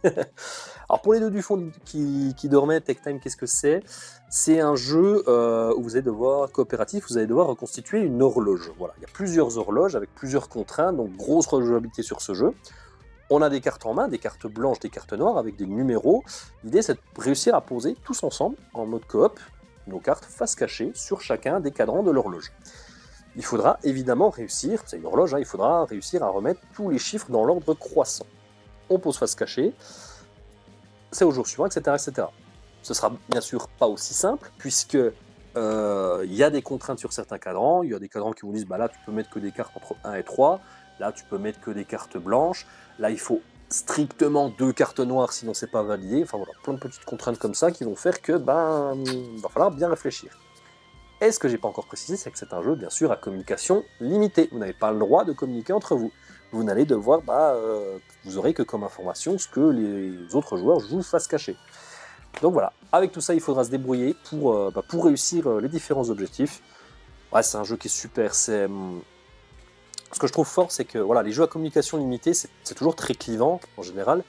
Alors pour les deux du fond qui dormaient, Tech Time, qu'est-ce que c'est? C'est un jeu où vous allez devoir, coopératif, vous allez devoir reconstituer une horloge. Voilà, il y a plusieurs horloges avec plusieurs contraintes, donc grosse rejouabilité sur ce jeu. On a des cartes en main, des cartes blanches, des cartes noires avec des numéros. L'idée c'est de réussir à poser tous ensemble, en mode coop, nos cartes face cachée sur chacun des cadrans de l'horloge. Il faudra évidemment réussir, c'est une horloge, hein, il faudra réussir à remettre tous les chiffres dans l'ordre croissant. On pose face cachée, c'est au jour suivant, etc., etc. Ce sera bien sûr pas aussi simple, puisque il y a des contraintes sur certains cadrans, il y a des cadrans qui vous disent, là tu peux mettre que des cartes entre 1 et 3, là tu peux mettre que des cartes blanches, là il faut strictement 2 cartes noires, sinon c'est pas validé, enfin voilà, plein de petites contraintes comme ça qui vont faire que, va falloir bien réfléchir. Et ce que j'ai pas encore précisé, c'est que c'est un jeu, bien sûr, à communication limitée. Vous n'avez pas le droit de communiquer entre vous. Vous n'allez devoir, vous aurez que comme information ce que les autres joueurs jouent face cachée. Donc voilà, avec tout ça, il faudra se débrouiller pour réussir les différents objectifs. Ouais, c'est un jeu qui est super. Ce que je trouve fort, c'est que voilà, les jeux à communication limitée, c'est toujours très clivant en général.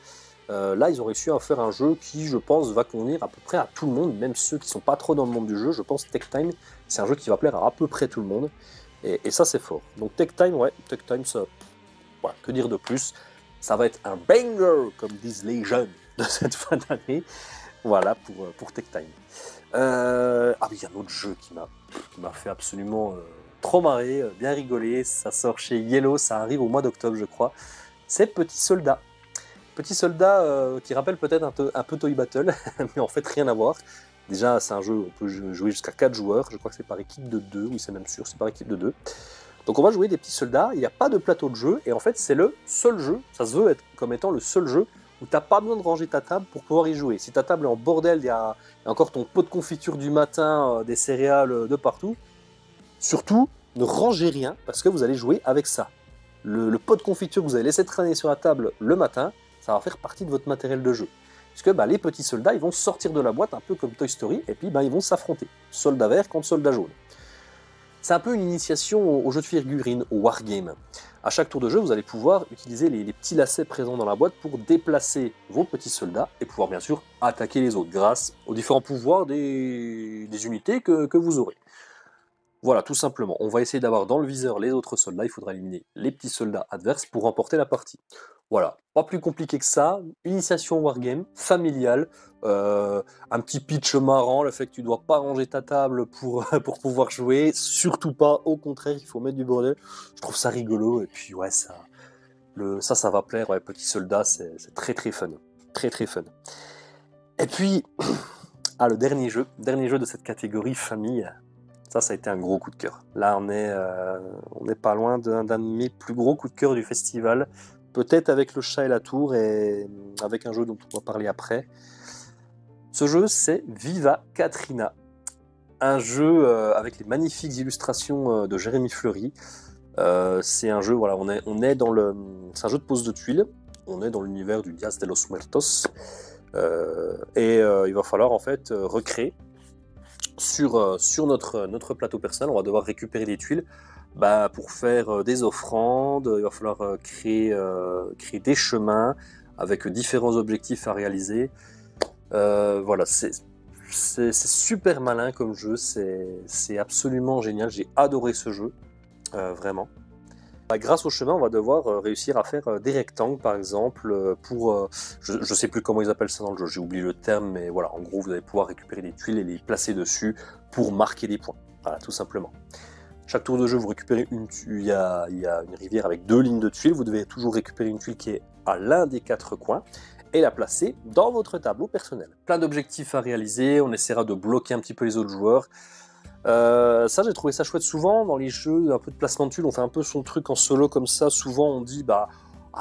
Là, ils ont réussi à faire un jeu qui, je pense, va convenir à peu près à tout le monde, même ceux qui sont pas trop dans le monde du jeu. Je pense Tech Time, c'est un jeu qui va plaire à peu près tout le monde. Et ça, c'est fort. Donc Tech Time, ça, voilà, que dire de plus? Ça va être un banger, comme disent les jeunes de cette fin d'année. Voilà pour Tech Time. Ah oui, il y a un autre jeu qui m'a fait absolument trop marrer, bien rigoler. Ça sort chez Yellow, ça arrive au mois d'octobre, je crois. C'est Petit Soldat. Petit Soldat qui rappelle peut-être un peu Toy Battle, mais en fait rien à voir. Déjà, c'est un jeu où on peut jouer jusqu'à 4 joueurs, je crois que c'est par équipe de 2, oui c'est même sûr, c'est par équipe de 2. Donc on va jouer des petits soldats, il n'y a pas de plateau de jeu, et en fait c'est le seul jeu, ça se veut être comme étant le seul jeu où tu n'as pas besoin de ranger ta table pour pouvoir y jouer. Si ta table est en bordel, il y a encore ton pot de confiture du matin, des céréales de partout, surtout ne rangez rien, parce que vous allez jouer avec ça. Le pot de confiture que vous avez laissé traîner sur la table le matin, ça va faire partie de votre matériel de jeu. Puisque les petits soldats, ils vont sortir de la boîte un peu comme Toy Story, et puis ils vont s'affronter. Soldat vert contre soldat jaune. C'est un peu une initiation au jeu de figurines, au wargame. À chaque tour de jeu, vous allez pouvoir utiliser les petits lacets présents dans la boîte pour déplacer vos petits soldats et pouvoir bien sûr attaquer les autres grâce aux différents pouvoirs des unités que vous aurez. Voilà, tout simplement. On va essayer d'avoir dans le viseur les autres soldats. Il faudra éliminer les petits soldats adverses pour remporter la partie. Voilà, pas plus compliqué que ça. Initiation wargame, familiale, un petit pitch marrant, le fait que tu dois pas ranger ta table pour pouvoir jouer. Surtout pas, au contraire, il faut mettre du bordel. Je trouve ça rigolo. Et puis ouais, ça va plaire. Ouais, petit soldat, c'est très très fun. Très très fun. Et puis, le dernier jeu de cette catégorie famille. Ça a été un gros coup de cœur. Là, on est pas loin d'un de mes plus gros coups de cœur du festival. Peut-être avec le chat et la tour et avec un jeu dont on va parler après. Ce jeu, c'est Viva Katrina. Un jeu avec les magnifiques illustrations de Jérémy Fleury. C'est un jeu, voilà, c'est un jeu de pose de tuiles. On est dans l'univers du Dias de los Muertos. Il va falloir en fait recréer sur notre plateau personnel. On va devoir récupérer des tuiles pour faire des offrandes. Il va falloir créer des chemins avec différents objectifs à réaliser. Voilà, c'est super malin comme jeu, c'est absolument génial. J'ai adoré ce jeu, vraiment. Grâce au chemin, on va devoir réussir à faire des rectangles, par exemple, pour... je ne sais plus comment ils appellent ça dans le jeu, j'ai oublié le terme, mais voilà, en gros, vous allez pouvoir récupérer des tuiles et les placer dessus pour marquer des points. Voilà, tout simplement. Chaque tour de jeu, vous récupérez une tuile. Il y a une rivière avec 2 lignes de tuiles. Vous devez toujours récupérer une tuile qui est à l'un des 4 coins et la placer dans votre tableau personnel. Plein d'objectifs à réaliser. On essaiera de bloquer un petit peu les autres joueurs. Ça, j'ai trouvé ça chouette. Souvent, dans les jeux, un peu de placement de tuiles, on fait un peu son truc en solo comme ça. Souvent, on dit, bah,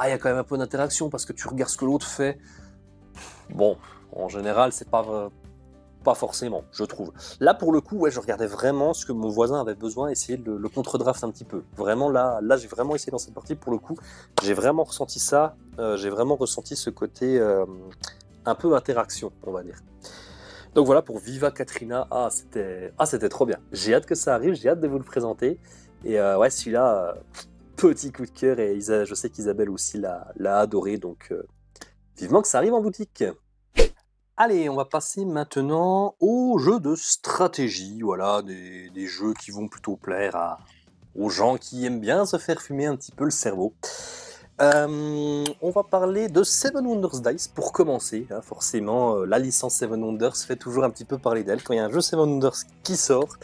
il y a quand même un peu d'interaction parce que tu regardes ce que l'autre fait. Bon, en général, c'est pas forcément, je trouve. Là, pour le coup, ouais, je regardais vraiment ce que mon voisin avait besoin, essayer de le contre-draft un petit peu. Vraiment, là j'ai vraiment essayé dans cette partie, pour le coup, j'ai vraiment ressenti ça, j'ai vraiment ressenti ce côté un peu interaction, on va dire. Donc voilà, pour Viva Katrina, c'était trop bien. J'ai hâte que ça arrive, j'ai hâte de vous le présenter. Et ouais, celui-là, petit coup de cœur, et je sais qu'Isabelle aussi l'a adoré, donc vivement que ça arrive en boutique. Allez, on va passer maintenant aux jeux de stratégie, voilà, des jeux qui vont plutôt plaire aux gens qui aiment bien se faire fumer un petit peu le cerveau. On va parler de Seven Wonders Dice pour commencer, hein, forcément, la licence Seven Wonders fait toujours un petit peu parler d'elle. Quand il y a un jeu Seven Wonders qui sort,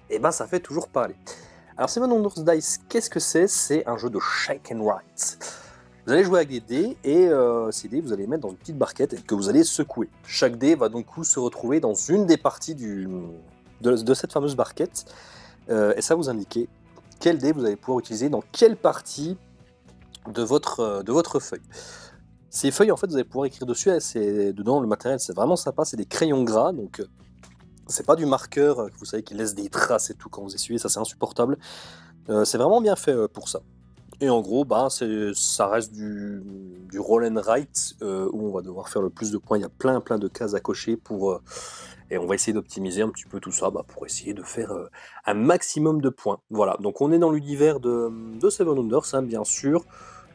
et ben ça fait toujours parler. Alors Seven Wonders Dice, qu'est-ce que c'est? C'est un jeu de shake and write. Vous allez jouer avec des dés et ces dés, vous allez les mettre dans une petite barquette que vous allez secouer. Chaque dé va donc se retrouver dans une des parties de cette fameuse barquette et ça vous indiquer quel dé vous allez pouvoir utiliser dans quelle partie de votre feuille. Ces feuilles, en fait, vous allez pouvoir écrire dessus. Dedans, le matériel, c'est vraiment sympa. C'est des crayons gras, donc c'est pas du marqueur, vous savez, qui laisse des traces et tout quand vous essuyez. Ça, c'est insupportable. C'est vraiment bien fait pour ça. Et en gros, ça reste du roll and write où on va devoir faire le plus de points. Il y a plein de cases à cocher et on va essayer d'optimiser un petit peu tout ça pour essayer de faire un maximum de points. Voilà, donc on est dans l'univers de Seven Wonders, hein, bien sûr.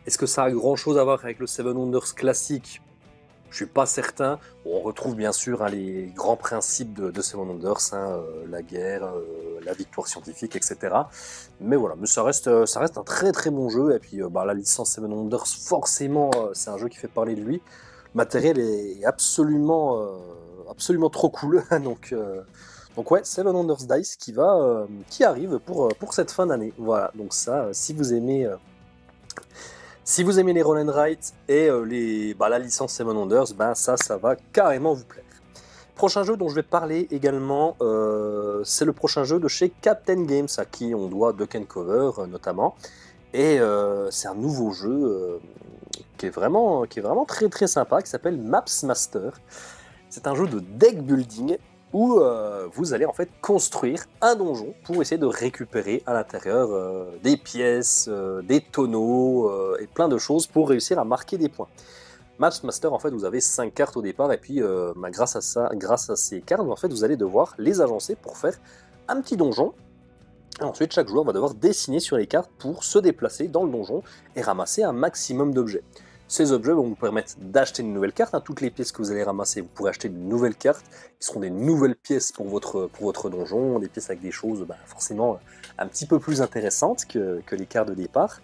Est-ce que ça a grand chose à voir avec le Seven Wonders classique? Je suis pas certain. Bon, on retrouve bien sûr les grands principes de Seven Wonders, hein, la guerre, la victoire scientifique, etc. Mais voilà, ça reste un très très bon jeu. Et puis la licence Seven Wonders, forcément, c'est un jeu qui fait parler de lui. Le matériel est absolument trop cool. donc ouais, Seven Wonders Dice qui arrive pour cette fin d'année. Voilà, donc ça, si vous aimez les roll and write et la licence Seven Wonders, ça va carrément vous plaire. Prochain jeu dont je vais parler également, c'est le prochain jeu de chez Captain Games, à qui on doit Duck and Cover notamment. Et c'est un nouveau jeu qui est vraiment très très sympa, qui s'appelle Maps Master. C'est un jeu de deck building où vous allez en fait construire un donjon pour essayer de récupérer à l'intérieur des pièces, des tonneaux et plein de choses pour réussir à marquer des points. Maps Master, en fait, vous avez 5 cartes au départ et puis grâce à ces cartes, en fait, vous allez devoir les agencer pour faire un petit donjon. Et ensuite, chaque joueur va devoir dessiner sur les cartes pour se déplacer dans le donjon et ramasser un maximum d'objets. Ces objets vont vous permettre d'acheter une nouvelle carte. Toutes les pièces que vous allez ramasser, vous pourrez acheter de nouvelles cartes, qui seront des nouvelles pièces pour votre donjon, des pièces avec des choses forcément un petit peu plus intéressantes que les cartes de départ.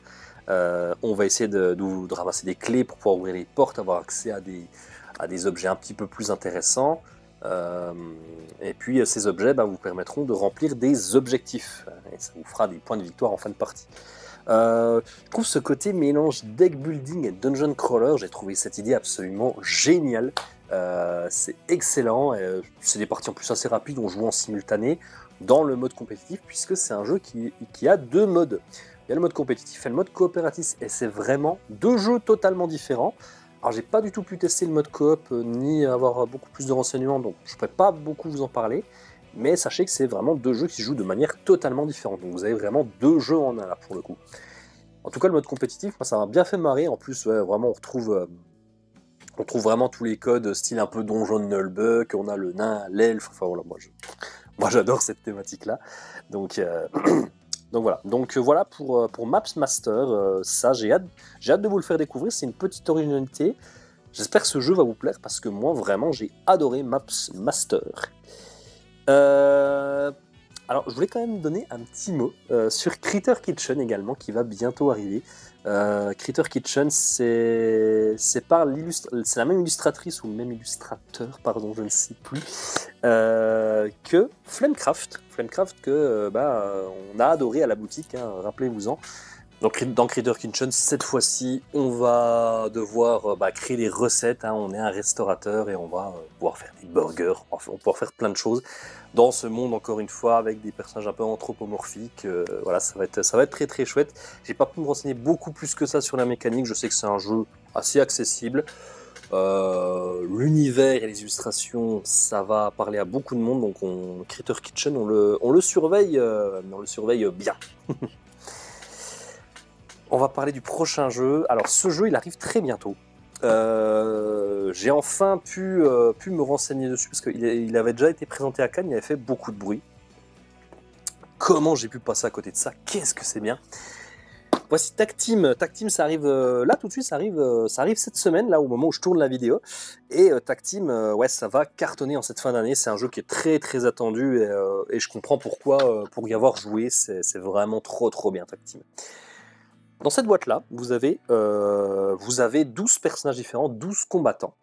On va essayer de ramasser des clés pour pouvoir ouvrir les portes, avoir accès à des objets un petit peu plus intéressants. Et puis ces objets vous permettront de remplir des objectifs. Et ça vous fera des points de victoire en fin de partie. Je trouve ce côté mélange deck building et dungeon crawler, j'ai trouvé cette idée absolument géniale. C'est excellent, c'est des parties en plus assez rapides, on joue en simultané dans le mode compétitif, puisque c'est un jeu qui a 2 modes. Il y a le mode compétitif et le mode coopératif, et c'est vraiment 2 jeux totalement différents. Alors j'ai pas du tout pu tester le mode coop, ni avoir beaucoup plus de renseignements, donc je ne pourrais pas beaucoup vous en parler. Mais sachez que c'est vraiment 2 jeux qui se jouent de manière totalement différente. Donc vous avez vraiment 2 jeux en un là pour le coup. En tout cas, le mode compétitif, moi ça m'a bien fait marrer. En plus, vraiment, on retrouve vraiment tous les codes, style un peu donjon de Nullbuck. On a le nain, l'elfe. Enfin voilà, moi j'adore cette thématique-là. Donc voilà. Donc voilà pour Maps Master. Ça, j'ai hâte de vous le faire découvrir. C'est une petite originalité. J'espère que ce jeu va vous plaire parce que moi vraiment j'ai adoré Maps Master. Alors, je voulais quand même donner un petit mot sur Critter Kitchen également, qui va bientôt arriver. Critter Kitchen, c'est la même illustratrice ou le même illustrateur, pardon, je ne sais plus, que Flamecraft. Flamecraft que on a adoré à la boutique, hein, rappelez-vous-en. Donc dans Critter Kitchen, cette fois-ci, on va devoir créer des recettes. Hein. On est un restaurateur et on va pouvoir faire des burgers. On va pouvoir faire plein de choses dans ce monde, encore une fois, avec des personnages un peu anthropomorphiques. Voilà, ça va être très très chouette. J'ai pas pu me renseigner beaucoup plus que ça sur la mécanique. Je sais que c'est un jeu assez accessible. L'univers et les illustrations, ça va parler à beaucoup de monde. Donc Critter Kitchen, on le surveille bien. On va parler du prochain jeu. Alors ce jeu, il arrive très bientôt. J'ai enfin pu me renseigner dessus parce qu'il avait déjà été présenté à Cannes, il avait fait beaucoup de bruit. Comment j'ai pu passer à côté de ça? Qu'est-ce que c'est bien! Voici Tag Team. Tag Team, ça arrive là tout de suite, ça arrive cette semaine, là au moment où je tourne la vidéo. Et Tag Team, ouais, ça va cartonner en cette fin d'année. C'est un jeu qui est très très attendu et je comprends pourquoi, pour y avoir joué, c'est vraiment trop bien Tag Team. Dans cette boîte-là, vous avez 12 personnages différents, 12 combattants.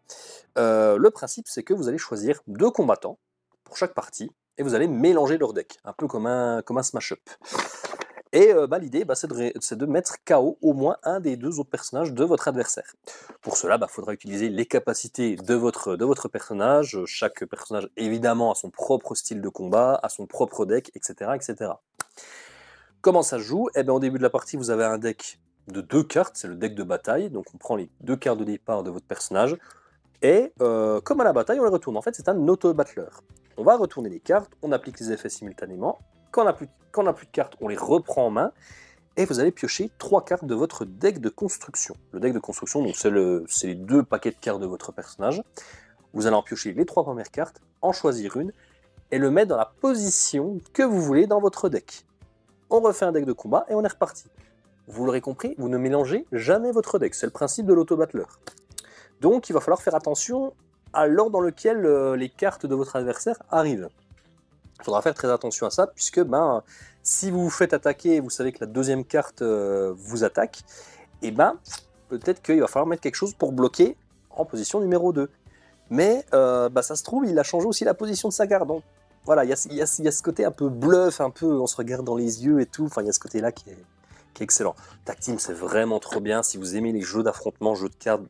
Le principe, c'est que vous allez choisir 2 combattants pour chaque partie, et vous allez mélanger leur deck, un peu comme un smash-up. Et l'idée, c'est de mettre KO au moins un des 2 autres personnages de votre adversaire. Pour cela, il faudra utiliser les capacités de votre personnage. Chaque personnage, évidemment, a son propre style de combat, a son propre deck, etc. etc. Comment ça se joue? Eh bien, au début de la partie, vous avez un deck de 2 cartes, c'est le deck de bataille, donc on prend les 2 cartes de départ de votre personnage, et comme à la bataille, on les retourne. En fait, c'est un auto-battler. On va retourner les cartes, on applique les effets simultanément, quand on n'a plus de cartes, on les reprend en main, et vous allez piocher 3 cartes de votre deck de construction. Le deck de construction, donc c'est les 2 paquets de cartes de votre personnage. Vous allez en piocher les 3 premières cartes, en choisir une, et le mettre dans la position que vous voulez dans votre deck. On refait un deck de combat et on est reparti. Vous l'aurez compris, vous ne mélangez jamais votre deck, c'est le principe de l'auto-battler. Donc il va falloir faire attention à l'ordre dans lequel les cartes de votre adversaire arrivent. Il faudra faire très attention à ça, puisque si vous vous faites attaquer, vous savez que la deuxième carte vous attaque, et peut-être qu'il va falloir mettre quelque chose pour bloquer en position numéro 2. Mais ça se trouve, il a changé aussi la position de sa carte. Donc voilà, il y a ce côté un peu bluff, un peu on se regarde dans les yeux et tout. Enfin, il y a ce côté-là qui est excellent. Tag Team, c'est vraiment trop bien. Si vous aimez les jeux d'affrontement, jeux de cartes,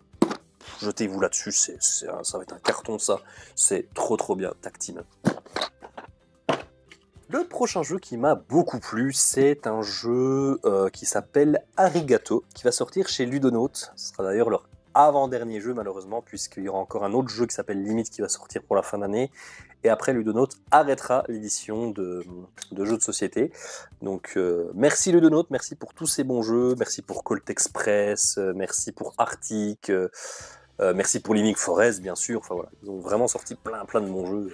jetez-vous là-dessus. Ça va être un carton, ça. C'est trop bien, Tag Team. Le prochain jeu qui m'a beaucoup plu, c'est un jeu qui s'appelle Arigato, qui va sortir chez Ludonaut. Ce sera d'ailleurs leur avant-dernier jeu, malheureusement, puisqu'il y aura encore un autre jeu qui s'appelle Limite qui va sortir pour la fin d'année. Et après, Ludonaut arrêtera l'édition de jeux de société. Donc, merci Ludonaut, merci pour tous ces bons jeux, merci pour Colt Express, merci pour Arctic, merci pour Living Forest, bien sûr. Enfin voilà, ils ont vraiment sorti plein de bons jeux.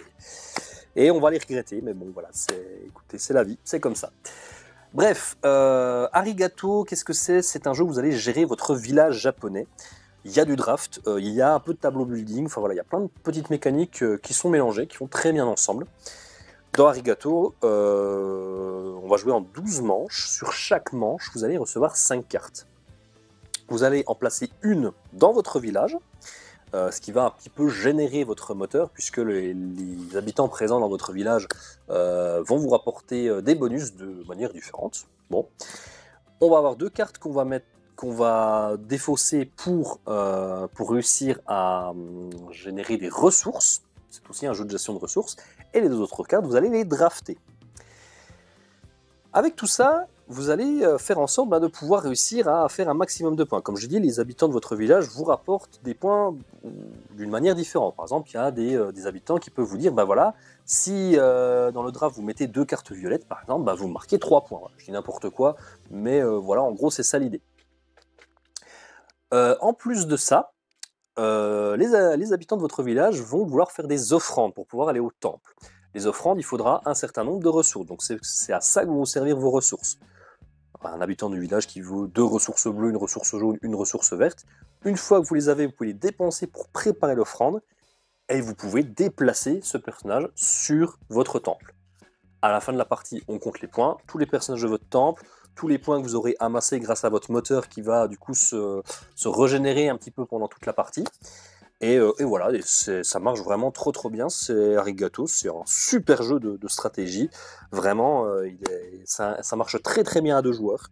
Et on va les regretter, mais bon, voilà, écoutez, c'est la vie, c'est comme ça. Bref, Arigato, qu'est-ce que c'est? C'est un jeu où vous allez gérer votre village japonais. Il y a du draft, il y a un peu de tableau building, enfin voilà, il y a plein de petites mécaniques qui sont mélangées, qui vont très bien ensemble. Dans Arigato, on va jouer en 12 manches. Sur chaque manche, vous allez recevoir 5 cartes. Vous allez en placer une dans votre village, ce qui va un petit peu générer votre moteur, puisque les habitants présents dans votre village vont vous rapporter des bonus de manière différente. Bon. On va avoir 2 cartes qu'on va défausser pour réussir à générer des ressources. C'est aussi un jeu de gestion de ressources. Et les 2 autres cartes, vous allez les drafter. Avec tout ça, vous allez faire en sorte de pouvoir réussir à faire un maximum de points. Comme je dis, les habitants de votre village vous rapportent des points d'une manière différente. Par exemple, il y a des habitants qui peuvent vous dire, voilà, si dans le draft vous mettez 2 cartes violettes, par exemple, vous marquez 3 points. Voilà, je dis n'importe quoi, mais voilà, en gros, c'est ça l'idée. En plus de ça, les habitants de votre village vont vouloir faire des offrandes pour pouvoir aller au temple. Les offrandes, il faudra un certain nombre de ressources, donc c'est à ça que vont servir vos ressources. Un habitant du village qui veut 2 ressources bleues, une ressource jaune, une ressource verte. Une fois que vous les avez, vous pouvez les dépenser pour préparer l'offrande, et vous pouvez déplacer ce personnage sur votre temple. À la fin de la partie, on compte les points, tous les personnages de votre temple, tous les points que vous aurez amassés grâce à votre moteur qui va du coup se régénérer un petit peu pendant toute la partie. Et voilà, ça marche vraiment trop bien, c'est Arigato, c'est un super jeu de stratégie, vraiment, ça marche très bien à 2 joueurs,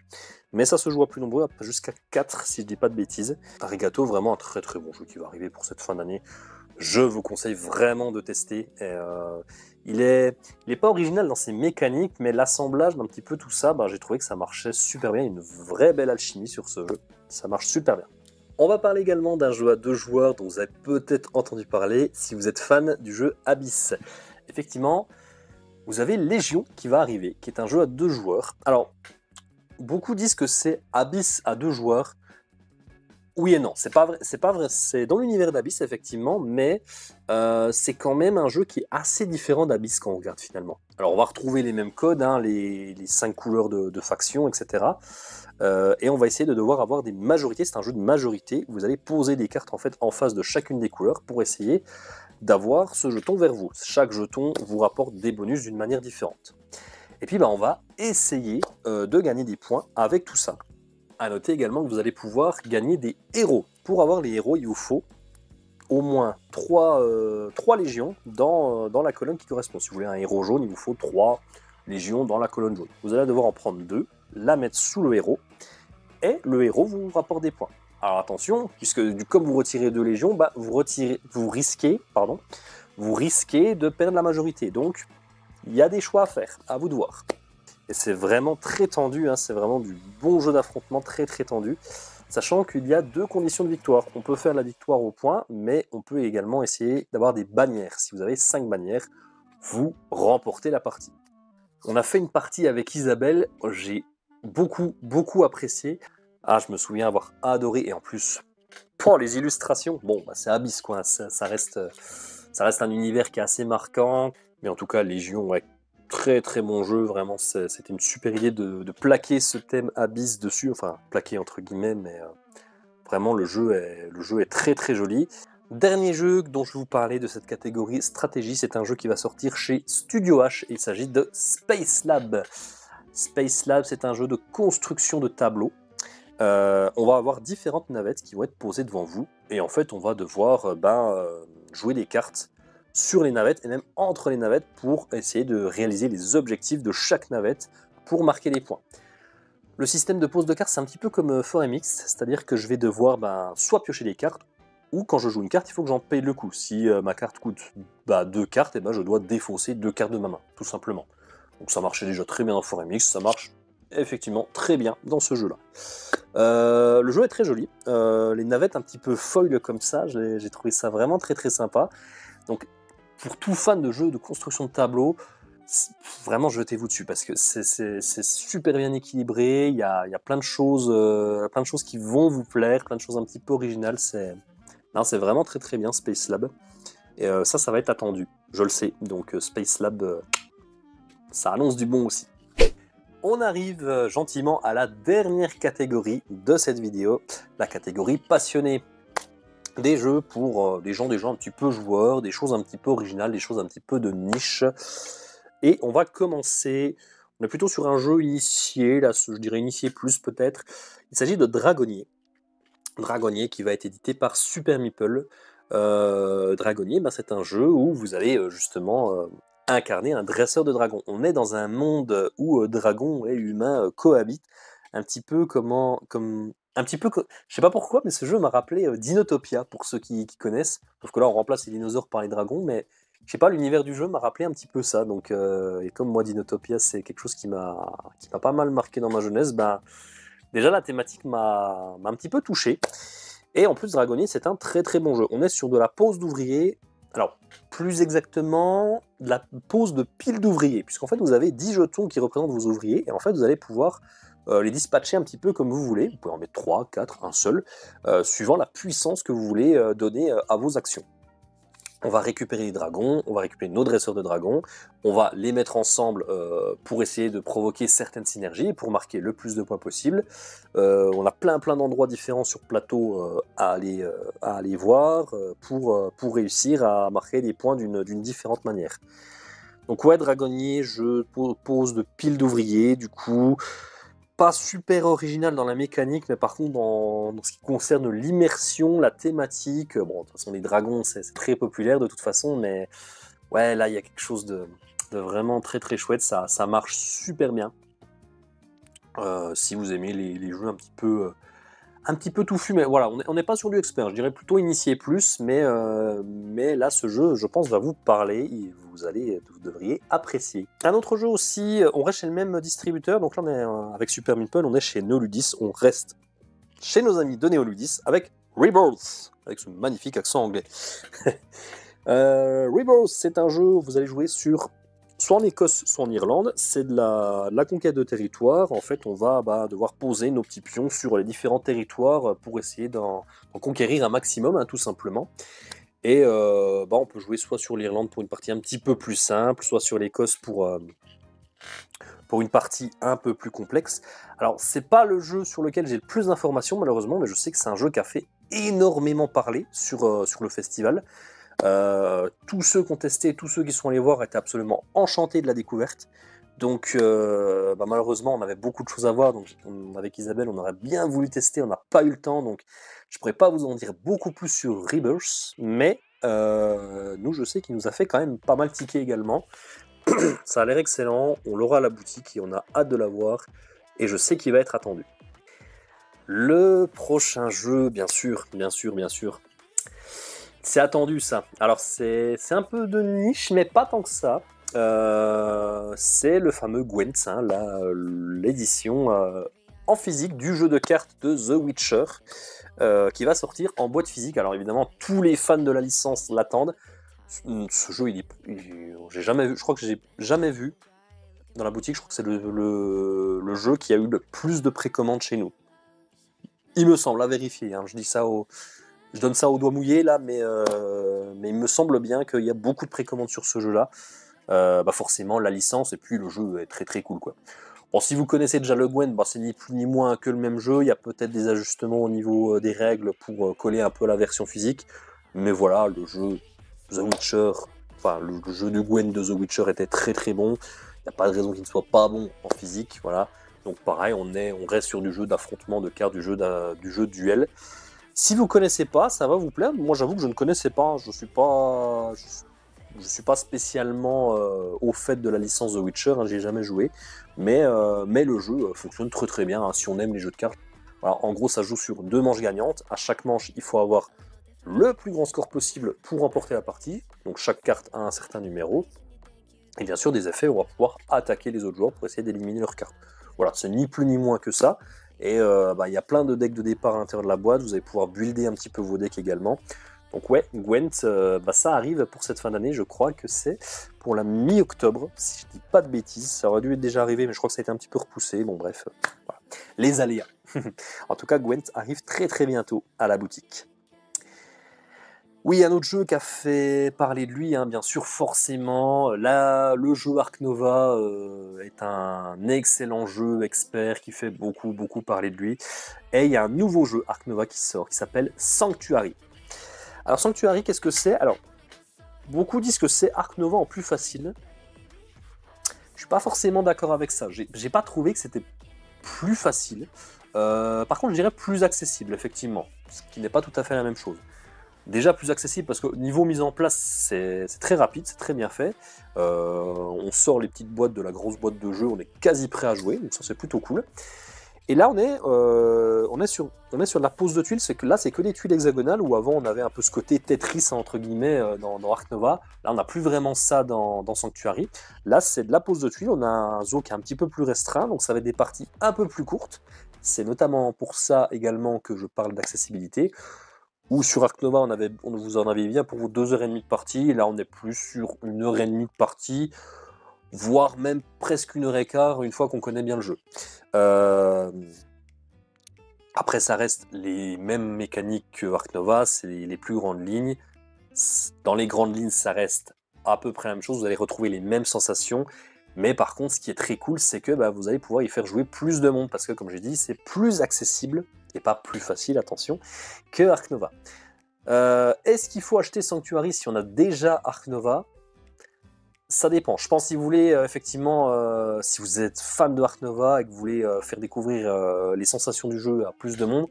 mais ça se joue à plus nombreux, jusqu'à 4 si je dis pas de bêtises. Arigato, vraiment un très bon jeu qui va arriver pour cette fin d'année, je vous conseille vraiment de tester. Et, il est pas original dans ses mécaniques, mais l'assemblage d'un petit peu tout ça, j'ai trouvé que ça marchait super bien, une vraie belle alchimie sur ce jeu, ça marche super bien. On va parler également d'un jeu à 2 joueurs dont vous avez peut-être entendu parler si vous êtes fan du jeu Abyss. Effectivement, vous avez Légion qui va arriver, qui est un jeu à 2 joueurs. Alors, beaucoup disent que c'est Abyss à 2 joueurs. Oui et non, c'est pas vrai, c'est dans l'univers d'Abyss effectivement, mais c'est quand même un jeu qui est assez différent d'Abyss quand on regarde finalement. Alors on va retrouver les mêmes codes, hein, les 5 couleurs de factions, etc. Et on va essayer de devoir avoir des majorités, c'est un jeu de majorité, vous allez poser des cartes en fait en face de chacune des couleurs pour essayer d'avoir ce jeton vers vous. Chaque jeton vous rapporte des bonus d'une manière différente. Et puis on va essayer de gagner des points avec tout ça. A noter également que vous allez pouvoir gagner des héros. Pour avoir les héros, il vous faut au moins 3 légions dans la colonne qui correspond. Si vous voulez un héros jaune, il vous faut 3 légions dans la colonne jaune. Vous allez devoir en prendre 2, la mettre sous le héros, et le héros vous rapporte des points. Alors attention, puisque comme vous retirez 2 légions, vous risquez de perdre la majorité. Donc, il y a des choix à faire, à vous de voir. Et c'est vraiment très tendu, hein, c'est vraiment du bon jeu d'affrontement très tendu, sachant qu'il y a 2 conditions de victoire. On peut faire la victoire au point, mais on peut également essayer d'avoir des bannières. Si vous avez 5 bannières, vous remportez la partie. On a fait une partie avec Isabelle, j'ai beaucoup apprécié. Ah, je me souviens avoir adoré, et en plus, les illustrations, bon, c'est Abyss quoi, hein, ça reste un univers qui est assez marquant, mais en tout cas, Légion, ouais, très bon jeu, vraiment, c'était une super idée de plaquer ce thème Abyss dessus, enfin, plaquer entre guillemets, mais vraiment, le jeu est très joli. Dernier jeu dont je vais vous parler de cette catégorie stratégie, c'est un jeu qui va sortir chez Studio H, il s'agit de Space Lab. Space Lab, c'est un jeu de construction de tableaux. On va avoir différentes navettes qui vont être posées devant vous, et en fait, on va devoir jouer des cartes sur les navettes et même entre les navettes pour essayer de réaliser les objectifs de chaque navette pour marquer les points. Le système de pose de cartes, c'est un petit peu comme Forêt Mixte, c'est-à-dire que je vais devoir soit piocher des cartes, ou quand je joue une carte, il faut que j'en paye le coup. Si ma carte coûte 2 cartes, et je dois défausser 2 cartes de ma main, tout simplement. Donc ça marchait déjà très bien dans Forêt Mixte, ça marche effectivement très bien dans ce jeu-là. Le jeu est très joli, les navettes un petit peu foil comme ça, j'ai trouvé ça vraiment très sympa. Donc pour tout fan de jeux de construction de tableaux, vraiment jetez-vous dessus parce que c'est super bien équilibré, il y a plein de choses qui vont vous plaire, plein de choses un petit peu originales, c'est vraiment très bien Space Lab. Et ça va être attendu, je le sais, donc Space Lab, ça annonce du bon aussi. On arrive gentiment à la dernière catégorie de cette vidéo, la catégorie passionné. Des jeux pour des gens un petit peu joueurs, des choses un petit peu originales, des choses un petit peu de niche. Et on va commencer, on est plutôt sur un jeu initié, là je dirais initié plus peut-être. Il s'agit de Dragonnier. Dragonnier qui va être édité par Super Meeple. Dragonnier, c'est un jeu où vous allez justement incarner un dresseur de dragons. On est dans un monde où dragons et humains cohabitent, un petit peu je sais pas pourquoi, mais ce jeu m'a rappelé Dinotopia, pour ceux qui connaissent. Sauf que là, on remplace les dinosaures par les dragons, mais je sais pas, l'univers du jeu m'a rappelé un petit peu ça. Donc, et comme moi, Dinotopia, c'est quelque chose qui m'a pas mal marqué dans ma jeunesse, déjà la thématique m'a un petit peu touché. Et en plus, Dragonnier, c'est un très bon jeu. On est sur de la pose d'ouvrier. Alors, plus exactement, de la pose de pile d'ouvriers, puisqu'en fait, vous avez 10 jetons qui représentent vos ouvriers, et en fait, vous allez pouvoir les dispatcher un petit peu comme vous voulez. Vous pouvez en mettre 3, 4, un seul, suivant la puissance que vous voulez donner à vos actions. On va récupérer les dragons, on va récupérer nos dresseurs de dragons, on va les mettre ensemble pour essayer de provoquer certaines synergies, pour marquer le plus de points possible. On a plein d'endroits différents sur plateau à aller voir pour réussir à marquer des points d'une différente manière. Donc ouais, Dragonnier, jeu pose de piles d'ouvriers, du coup, pas super original dans la mécanique, mais par contre dans ce qui concerne l'immersion, la thématique, bon, de toute façon les dragons c'est très populaire de toute façon, mais ouais, là il y a quelque chose de vraiment très très chouette, ça marche super bien. Si vous aimez les jeux un petit peu touffu, mais voilà, on n'est pas sur du expert, je dirais plutôt initié plus, mais là, ce jeu, je pense, va vous parler, et vous devriez apprécier. Un autre jeu aussi, on reste chez le même distributeur, donc là, on est, avec Super Meeple, on est chez Neoludis, on reste chez nos amis de Neoludis, avec Rebirth, avec ce magnifique accent anglais. Rebirth, c'est un jeu où vous allez jouer soit en Écosse, soit en Irlande, c'est de la conquête de territoire. En fait, on va devoir poser nos petits pions sur les différents territoires pour essayer d'en conquérir un maximum, hein, tout simplement. Et on peut jouer soit sur l'Irlande pour une partie un petit peu plus simple, soit sur l'Écosse pour une partie un peu plus complexe. Alors, c'est pas le jeu sur lequel j'ai le plus d'informations, malheureusement, mais je sais que c'est un jeu qui a fait énormément parler sur le festival. Tous ceux qui ont testé, tous ceux qui sont allés voir étaient absolument enchantés de la découverte. Donc malheureusement on avait beaucoup de choses à voir, donc avec Isabelle on aurait bien voulu tester, on n'a pas eu le temps, donc je pourrais pas vous en dire beaucoup plus sur Rebirth, mais nous je sais qu'il nous a fait quand même pas mal tiquer également. Ça a l'air excellent, on l'aura à la boutique et on a hâte de l'avoir, et je sais qu'il va être attendu. Le prochain jeu, bien sûr, c'est attendu ça. Alors c'est un peu de niche, mais pas tant que ça. C'est le fameux Gwent, hein, l'édition en physique du jeu de cartes de The Witcher, qui va sortir en boîte physique. Alors évidemment, tous les fans de la licence l'attendent. Ce jeu, j'ai jamais vu, je crois que j'ai jamais vu dans la boutique. Je crois que c'est le jeu qui a eu le plus de précommandes chez nous. Il me semble, à vérifier. Hein, je donne ça au doigt mouillé là, mais il me semble bien qu'il y a beaucoup de précommandes sur ce jeu-là. Forcément, la licence et puis le jeu est très très cool, quoi. Bon, si vous connaissez déjà le Gwent, c'est ni plus ni moins que le même jeu. Il y a peut-être des ajustements au niveau des règles pour coller un peu à la version physique. Mais voilà, le jeu The Witcher, le jeu du Gwent de The Witcher était très très bon. Il n'y a pas de raison qu'il ne soit pas bon en physique, voilà. Donc pareil, on reste sur du jeu d'affrontement de cartes, du jeu de duel. Si vous connaissez pas, ça va vous plaire. Moi, j'avoue que je ne connaissais pas. Je suis pas spécialement au fait de la licence The Witcher. Hein, j'y ai jamais joué, mais le jeu fonctionne très très bien. Hein, si on aime les jeux de cartes. Voilà, en gros, ça joue sur 2 manches gagnantes. À chaque manche, il faut avoir le plus grand score possible pour remporter la partie. Donc chaque carte a un certain numéro. Et bien sûr, des effets, on va pouvoir attaquer les autres joueurs pour essayer d'éliminer leurs cartes. Voilà, c'est ni plus ni moins que ça. Et y a plein de decks de départ à l'intérieur de la boîte, vous allez pouvoir builder un petit peu vos decks également. Donc ouais, Gwent, ça arrive pour cette fin d'année, je crois que c'est pour la mi-octobre, si je dis pas de bêtises. Ça aurait dû être déjà arrivé, mais je crois que ça a été un petit peu repoussé. Bon bref, voilà. Les aléas. En tout cas, Gwent arrive très très bientôt à la boutique. Oui, un autre jeu qui a fait parler de lui, hein, bien sûr, forcément. Là, le jeu Ark Nova est un excellent jeu expert qui fait beaucoup, beaucoup parler de lui. Et il y a un nouveau jeu Ark Nova qui sort, qui s'appelle Sanctuary. Alors, Sanctuary, qu'est-ce que c'est? Alors, beaucoup disent que c'est Ark Nova en plus facile. Je suis pas forcément d'accord avec ça. J'ai pas trouvé que c'était plus facile. Par contre, je dirais plus accessible, effectivement. Ce qui n'est pas tout à fait la même chose. Déjà plus accessible parce que niveau mise en place c'est très rapide, c'est très bien fait. On sort les petites boîtes de la grosse boîte de jeu, on est quasi prêt à jouer, donc ça c'est plutôt cool. Et là on est sur la pose de tuiles, c'est que là c'est que des tuiles hexagonales où avant on avait un peu ce côté Tetris entre guillemets dans Ark Nova. Là on n'a plus vraiment ça dans Sanctuary. Là c'est de la pose de tuiles, on a un zoo qui est un petit peu plus restreint, donc ça va être des parties un peu plus courtes. C'est notamment pour ça également que je parle d'accessibilité. Ou sur Ark Nova, vous en avez bien pour vos 2h30 de partie, et là on est plus sur 1h30 de partie, voire même presque 1h15 une fois qu'on connaît bien le jeu. Après ça reste les mêmes mécaniques que Ark Nova, c'est les plus grandes lignes. Dans les grandes lignes ça reste à peu près la même chose, vous allez retrouver les mêmes sensations, mais par contre ce qui est très cool c'est que vous allez pouvoir y faire jouer plus de monde, parce que comme j'ai dit c'est plus accessible, et pas plus facile, attention, que Ark Nova. Est-ce qu'il faut acheter Sanctuary si on a déjà Ark Nova? Ça dépend. Je pense si vous voulez, effectivement, si vous êtes fan de Ark Nova et que vous voulez faire découvrir les sensations du jeu à plus de monde,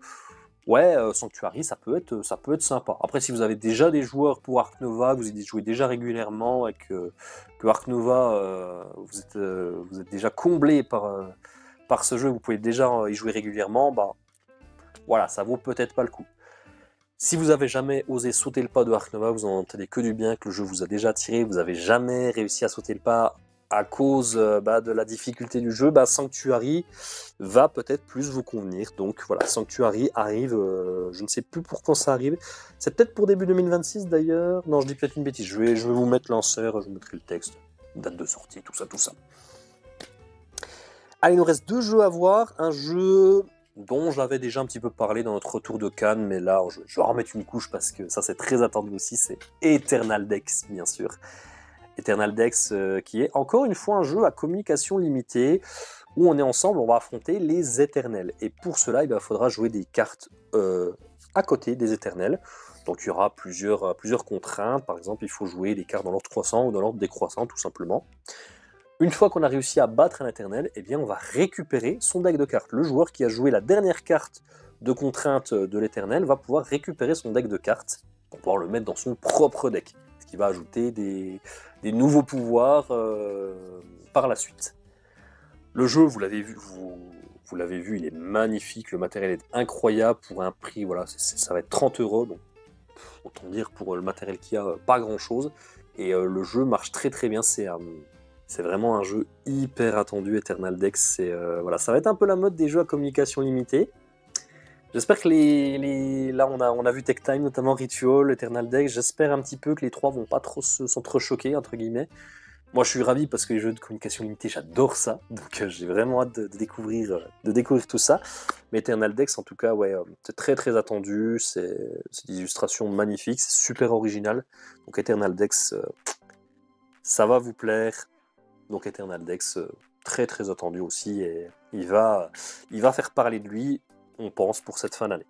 ouais, Sanctuary, ça peut être sympa. Après, si vous avez déjà des joueurs pour Ark Nova, que vous y jouez déjà régulièrement et que Ark Nova, vous êtes déjà comblé par ce jeu, vous pouvez déjà y jouer régulièrement, bah voilà, ça vaut peut-être pas le coup. Si vous avez jamais osé sauter le pas de Ark Nova, vous en entendez que du bien, que le jeu vous a déjà attiré, vous avez jamais réussi à sauter le pas à cause de la difficulté du jeu, Sanctuary va peut-être plus vous convenir. Donc voilà, Sanctuary arrive, je ne sais plus pour quand ça arrive, c'est peut-être pour début 2026 d'ailleurs, non je dis peut-être une bêtise, je vais vous mettre l'insert, je vous mettrai le texte, date de sortie, tout ça. Allez, il nous reste 2 jeux à voir, un jeu dont j'avais déjà un petit peu parlé dans notre retour de Cannes, mais là je vais en remettre une couche parce que ça c'est très attendu aussi, c'est Eternal Dex bien sûr. Eternal Dex qui est encore une fois un jeu à communication limitée où on est ensemble, on va affronter les éternels. Et pour cela, il faudra jouer des cartes à côté des éternels. Donc il y aura plusieurs contraintes, par exemple il faut jouer des cartes dans l'ordre croissant ou dans l'ordre décroissant tout simplement. Une fois qu'on a réussi à battre un éternel, eh bien on va récupérer son deck de cartes. Le joueur qui a joué la dernière carte de contrainte de l'éternel va pouvoir récupérer son deck de cartes pour pouvoir le mettre dans son propre deck, ce qui va ajouter des nouveaux pouvoirs par la suite. Le jeu, vous l'avez vu, il est magnifique, le matériel est incroyable pour un prix, voilà, ça va être 30 €, donc autant dire pour le matériel qu'il y a, pas grand chose, et le jeu marche très très bien, c'est vraiment un jeu hyper attendu, Eternal Dex. Voilà, ça va être un peu la mode des jeux à communication limitée. J'espère que là on a vu Tech Time, notamment Ritual, Eternal Dex. J'espère un petit peu que les 3 vont pas trop s'entrechoquer entre guillemets. Moi je suis ravi parce que les jeux de communication limitée, j'adore ça. Donc j'ai vraiment hâte de découvrir tout ça. Mais Eternal Dex en tout cas, ouais, c'est très très attendu. C'est des illustrations magnifiques, c'est super original. Donc Eternal Dex, ça va vous plaire. Donc Eternal Dex, très très attendu aussi, et il va faire parler de lui, on pense, pour cette fin d'année.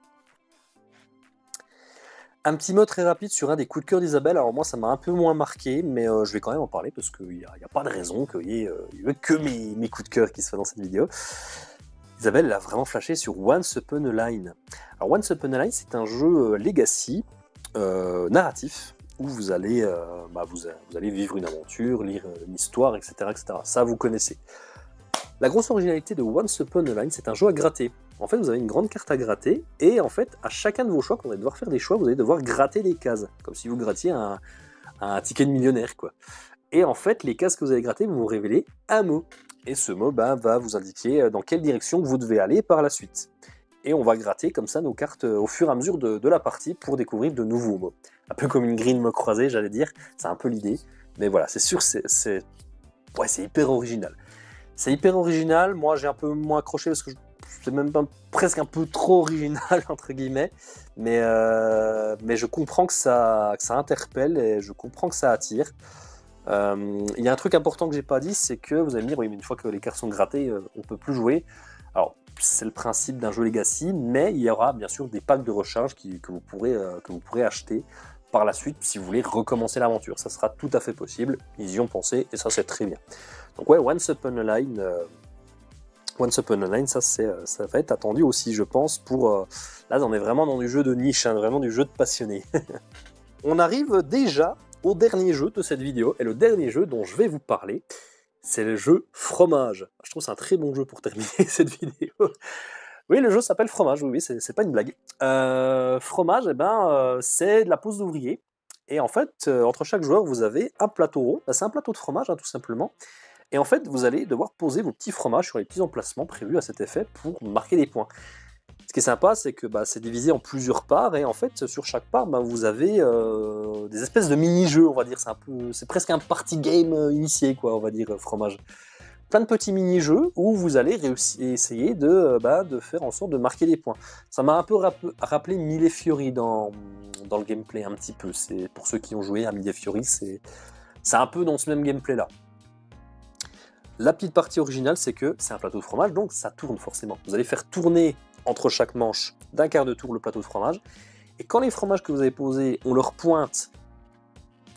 Un petit mot très rapide sur un des coups de cœur d'Isabelle. Alors moi ça m'a un peu moins marqué, mais je vais quand même en parler parce qu'il n'y a pas de raison qu'il y ait que mes coups de cœur qui se fassent dans cette vidéo. Isabelle elle a vraiment flashé sur Once Upon a Line. Alors Once Upon a Line, c'est un jeu Legacy, narratif, où vous allez vivre une aventure, lire une histoire, etc., etc. Ça, vous connaissez. La grosse originalité de Once Upon a Line, c'est un jeu à gratter. En fait, vous avez une grande carte à gratter, et en fait, à chacun de vos choix, quand vous allez devoir faire des choix, vous allez devoir gratter des cases, comme si vous grattiez un ticket de millionnaire, quoi. Et en fait, les cases que vous allez gratter vont vous révéler un mot. Et ce mot va vous indiquer dans quelle direction vous devez aller par la suite. Et on va gratter comme ça nos cartes au fur et à mesure de la partie pour découvrir de nouveaux mots. Un peu comme une grille de mots croisés, j'allais dire, c'est un peu l'idée. Mais voilà, c'est sûr, c'est hyper original. C'est hyper original, moi j'ai un peu moins accroché parce que c'est même presque un peu trop original, entre guillemets. Mais je comprends que ça interpelle et je comprends que ça attire. Il y a un truc important que j'ai pas dit, c'est que vous allez me dire, oui, mais une fois que les cartes sont grattées, on peut plus jouer. Alors, c'est le principe d'un jeu Legacy, mais il y aura bien sûr des packs de recharge que vous pourrez acheter par la suite si vous voulez recommencer l'aventure. Ça sera tout à fait possible, ils y ont pensé et ça c'est très bien. Donc ouais, Once Upon a Line, ça va être attendu aussi, je pense, pour... là, on est vraiment dans du jeu de niche, hein, vraiment du jeu de passionné. On arrive déjà au dernier jeu de cette vidéo, et le dernier jeu dont je vais vous parler, c'est le jeu Fromage. Je trouve que c'est un très bon jeu pour terminer cette vidéo. Oui, le jeu s'appelle Fromage, oui, c'est pas une blague. Fromage, c'est de la pose d'ouvrier. Et en fait, entre chaque joueur, vous avez un plateau rond. C'est un plateau de fromage, hein, tout simplement. Et en fait, vous allez devoir poser vos petits fromages sur les petits emplacements prévus à cet effet pour marquer des points. Ce qui est sympa, c'est que c'est divisé en plusieurs parts, et en fait, sur chaque part, vous avez des espèces de mini-jeux, on va dire. C'est presque un party game initié, quoi, on va dire, Fromage. Plein de petits mini-jeux où vous allez essayer de faire en sorte de marquer des points. Ça m'a un peu rappelé Mille et Fiori dans le gameplay, un petit peu. Pour ceux qui ont joué à Mille et Fiori, c'est un peu dans ce même gameplay-là. La petite partie originale, c'est que c'est un plateau de fromage, donc ça tourne forcément. Vous allez faire tourner entre chaque manche d'1/4 de tour le plateau de fromage, et quand les fromages que vous avez posés ont leur pointe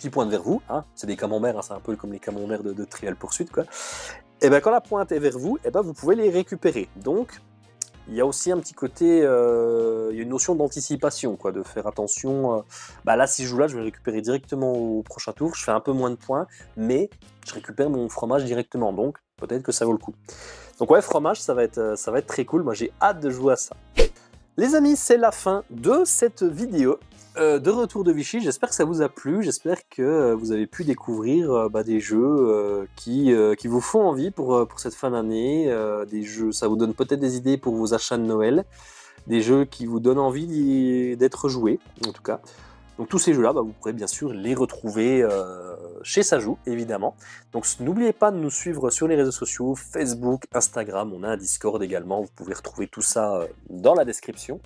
qui pointe vers vous, hein, c'est des camemberts, hein, c'est un peu comme les camemberts de Trivial Pursuit, quoi. Et bien quand la pointe est vers vous, et ben vous pouvez les récupérer. Donc il y a aussi un petit côté, il y a une notion d'anticipation, quoi, de faire attention. Là, si je joue là, je vais récupérer directement au prochain tour. Je fais un peu moins de points, mais je récupère mon fromage directement. Donc, peut-être que ça vaut le coup. Donc ouais, fromage, ça va être très cool. Moi, j'ai hâte de jouer à ça. Les amis, c'est la fin de cette vidéo de Retour de Vichy. J'espère que ça vous a plu. J'espère que vous avez pu découvrir des jeux qui vous font envie pour cette fin d'année. Des jeux, ça vous donne peut-être des idées pour vos achats de Noël. Des jeux qui vous donnent envie d'être joués, en tout cas. Donc tous ces jeux-là, vous pourrez bien sûr les retrouver chez Sajou, évidemment. Donc n'oubliez pas de nous suivre sur les réseaux sociaux, Facebook, Instagram, on a un Discord également, vous pouvez retrouver tout ça dans la description.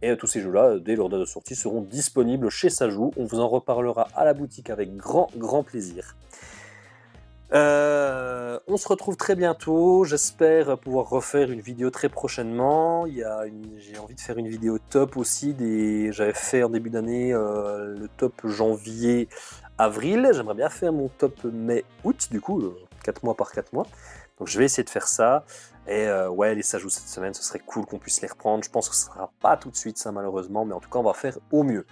Et tous ces jeux-là, dès leur date de sortie, seront disponibles chez Sajou. On vous en reparlera à la boutique avec grand plaisir. On se retrouve très bientôt, j'espère pouvoir refaire une vidéo très prochainement. J'ai envie de faire une vidéo top aussi, j'avais fait en début d'année le top janvier-avril, j'aimerais bien faire mon top mai-août, du coup 4 mois par 4 mois. Donc je vais essayer de faire ça, et ouais, les Sajou cette semaine, ce serait cool qu'on puisse les reprendre. Je pense que ce ne sera pas tout de suite ça malheureusement, mais en tout cas on va faire au mieux.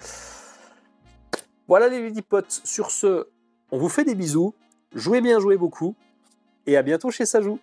Voilà les petits potes, sur ce, on vous fait des bisous. Jouez bien, jouez beaucoup, et à bientôt chez Sajou.